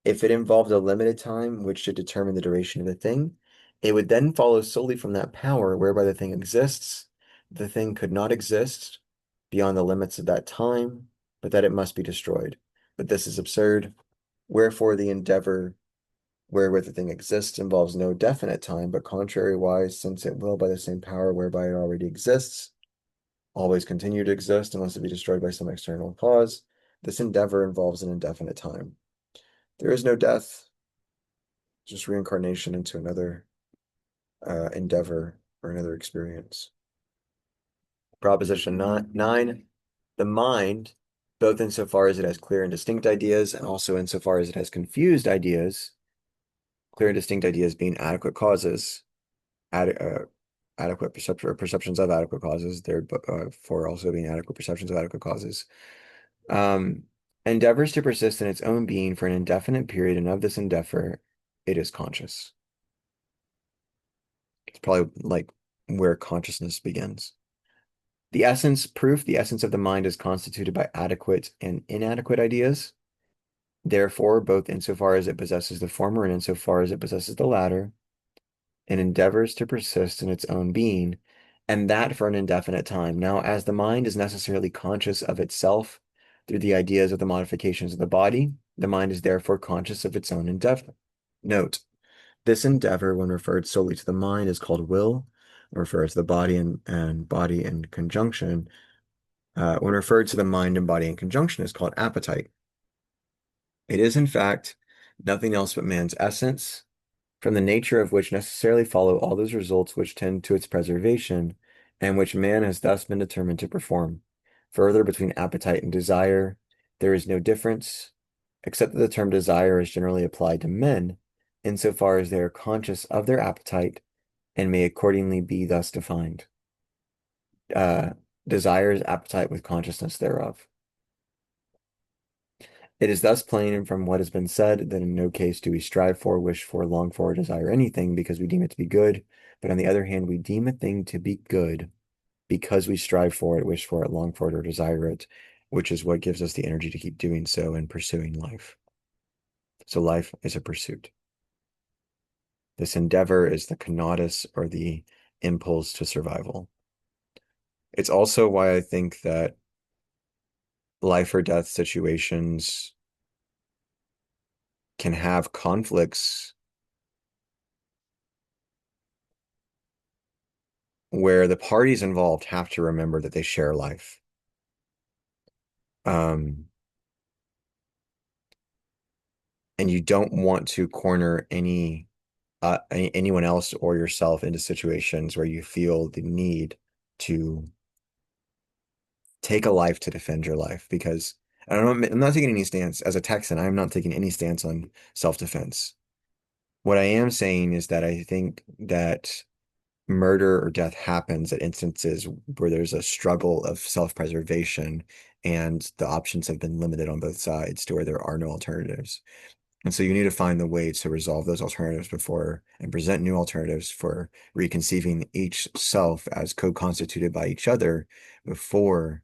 if it involved a limited time which should determine the duration of the thing, it would then follow solely from that power whereby the thing exists. The thing could not exist beyond the limits of that time, but that it must be destroyed. But this is absurd. Wherefore the endeavor wherewith the thing exists involves no definite time, but contrariwise, since it will by the same power whereby it already exists, always continue to exist unless it be destroyed by some external cause, this endeavor involves an indefinite time. There is no death, just reincarnation into another endeavor or another experience. Proposition 9, the mind, both insofar as it has clear and distinct ideas and also insofar as it has confused ideas, clear and distinct ideas being adequate causes, adequate perceptions of adequate causes, for also being adequate perceptions of adequate causes, endeavors to persist in its own being for an indefinite period, and of this endeavor, it is conscious. It's probably like where consciousness begins. The essence of the mind is constituted by adequate and inadequate ideas. Therefore, both insofar as it possesses the former and insofar as it possesses the latter, it endeavors to persist in its own being, and that for an indefinite time. Now, as the mind is necessarily conscious of itself through the ideas of the modifications of the body, the mind is therefore conscious of its own endeavor. Note, this endeavor, when referred solely to the mind, is called will. When referred to the body and body in conjunction, when referred to the mind and body in conjunction, is called appetite. It is, in fact, nothing else but man's essence, from the nature of which necessarily follow all those results which tend to its preservation, and which man has thus been determined to perform. Further, between appetite and desire, there is no difference, except that the term desire is generally applied to men, insofar as they are conscious of their appetite and may accordingly be thus defined. Desire is appetite with consciousness thereof. It is thus plain and from what has been said that in no case do we strive for, wish for, long for, or desire anything because we deem it to be good, but on the other hand, we deem a thing to be good because we strive for it, wish for it, long for it, or desire it, which is what gives us the energy to keep doing so and pursuing life. So life is a pursuit. This endeavor is the conatus or the impulse to survival. It's also why I think that life or death situations can have conflicts where the parties involved have to remember that they share life. Um, and you don't want to corner anyone else or yourself into situations where you feel the need to take a life to defend your life because I don't know, I'm not taking any stance as a Texan. I'm not taking any stance on self-defense. What I am saying is that I think that murder or death happens at instances where there's a struggle of self-preservation and the options have been limited on both sides to where there are no alternatives. And so you need to find the way to resolve those alternatives before and present new alternatives for reconceiving each self as co-constituted by each other before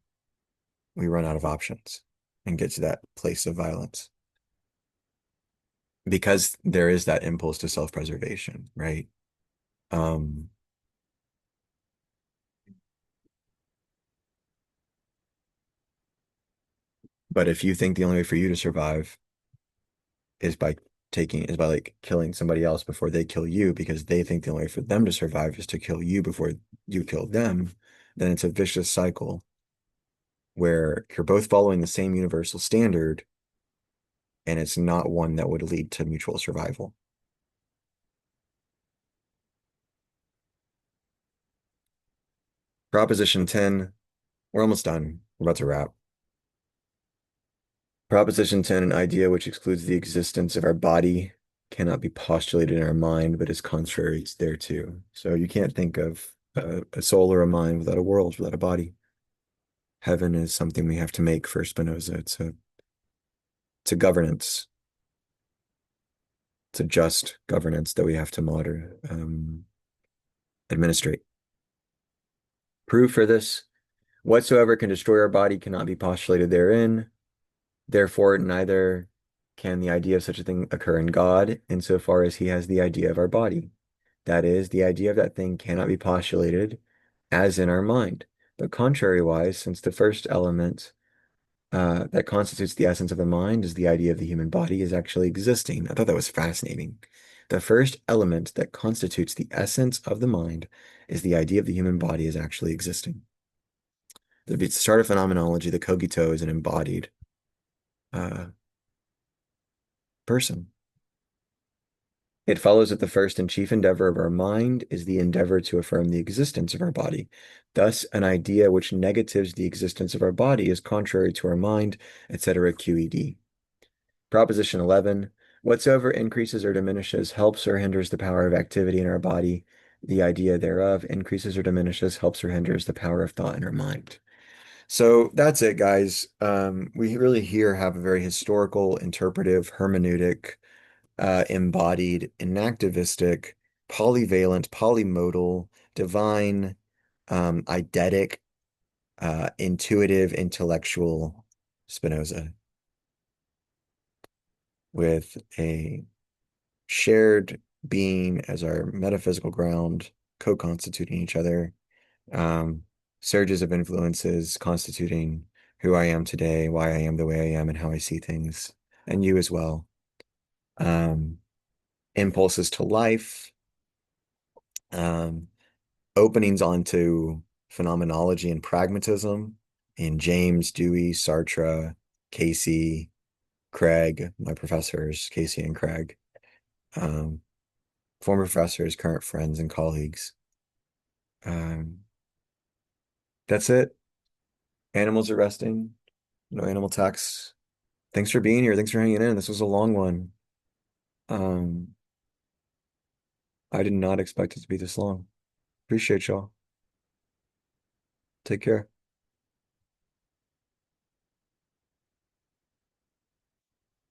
we run out of options and get to that place of violence. Because there is that impulse to self-preservation, right? Um, but if you think the only way for you to survive is by like killing somebody else before they kill you because they think the only way for them to survive is to kill you before you kill them, then it's a vicious cycle where you're both following the same universal standard and it's not one that would lead to mutual survival. Proposition 10, we're almost done. We're about to wrap. Proposition 10, an idea which excludes the existence of our body cannot be postulated in our mind, but is contrary thereto. So you can't think of a soul or a mind without a world, without a body. Heaven is something we have to make for Spinoza. It's a governance. It's a just governance that we have to administrate. Proof for this, whatsoever can destroy our body cannot be postulated therein. Therefore, neither can the idea of such a thing occur in God insofar as he has the idea of our body. That is, the idea of that thing cannot be postulated as in our mind. But contrariwise, since the first element that constitutes the essence of the mind is the idea of the human body is actually existing. I thought that was fascinating. The first element that constitutes the essence of the mind is the idea of the human body is actually existing. The start of phenomenology, the cogito is an embodied uh, person. It follows that the first and chief endeavor of our mind is the endeavor to affirm the existence of our body. Thus, an idea which negatives the existence of our body is contrary to our mind, etc. QED. Proposition 11, whatsoever increases or diminishes helps or hinders the power of activity in our body. The idea thereof increases or diminishes, helps or hinders the power of thought in our mind. So that's it, guys. We really here have a very historical, interpretive, hermeneutic, embodied, enactivistic, polyvalent, polymodal, divine, eidetic, intuitive, intellectual Spinoza with a shared being as our metaphysical ground, co-constituting each other, um, surges of influences constituting who I am today, why I am the way I am, and how I see things, and you as well. Um, impulses to life, um, openings onto phenomenology and pragmatism in James, Dewey, Sartre, Casey, Craig, my professors, Casey and Craig, um, former professors, current friends and colleagues. Um, that's it. Animals are resting. No animal attacks. Thanks for being here. Thanks for hanging in. This was a long one. Um, I did not expect it to be this long. Appreciate y'all. Take care.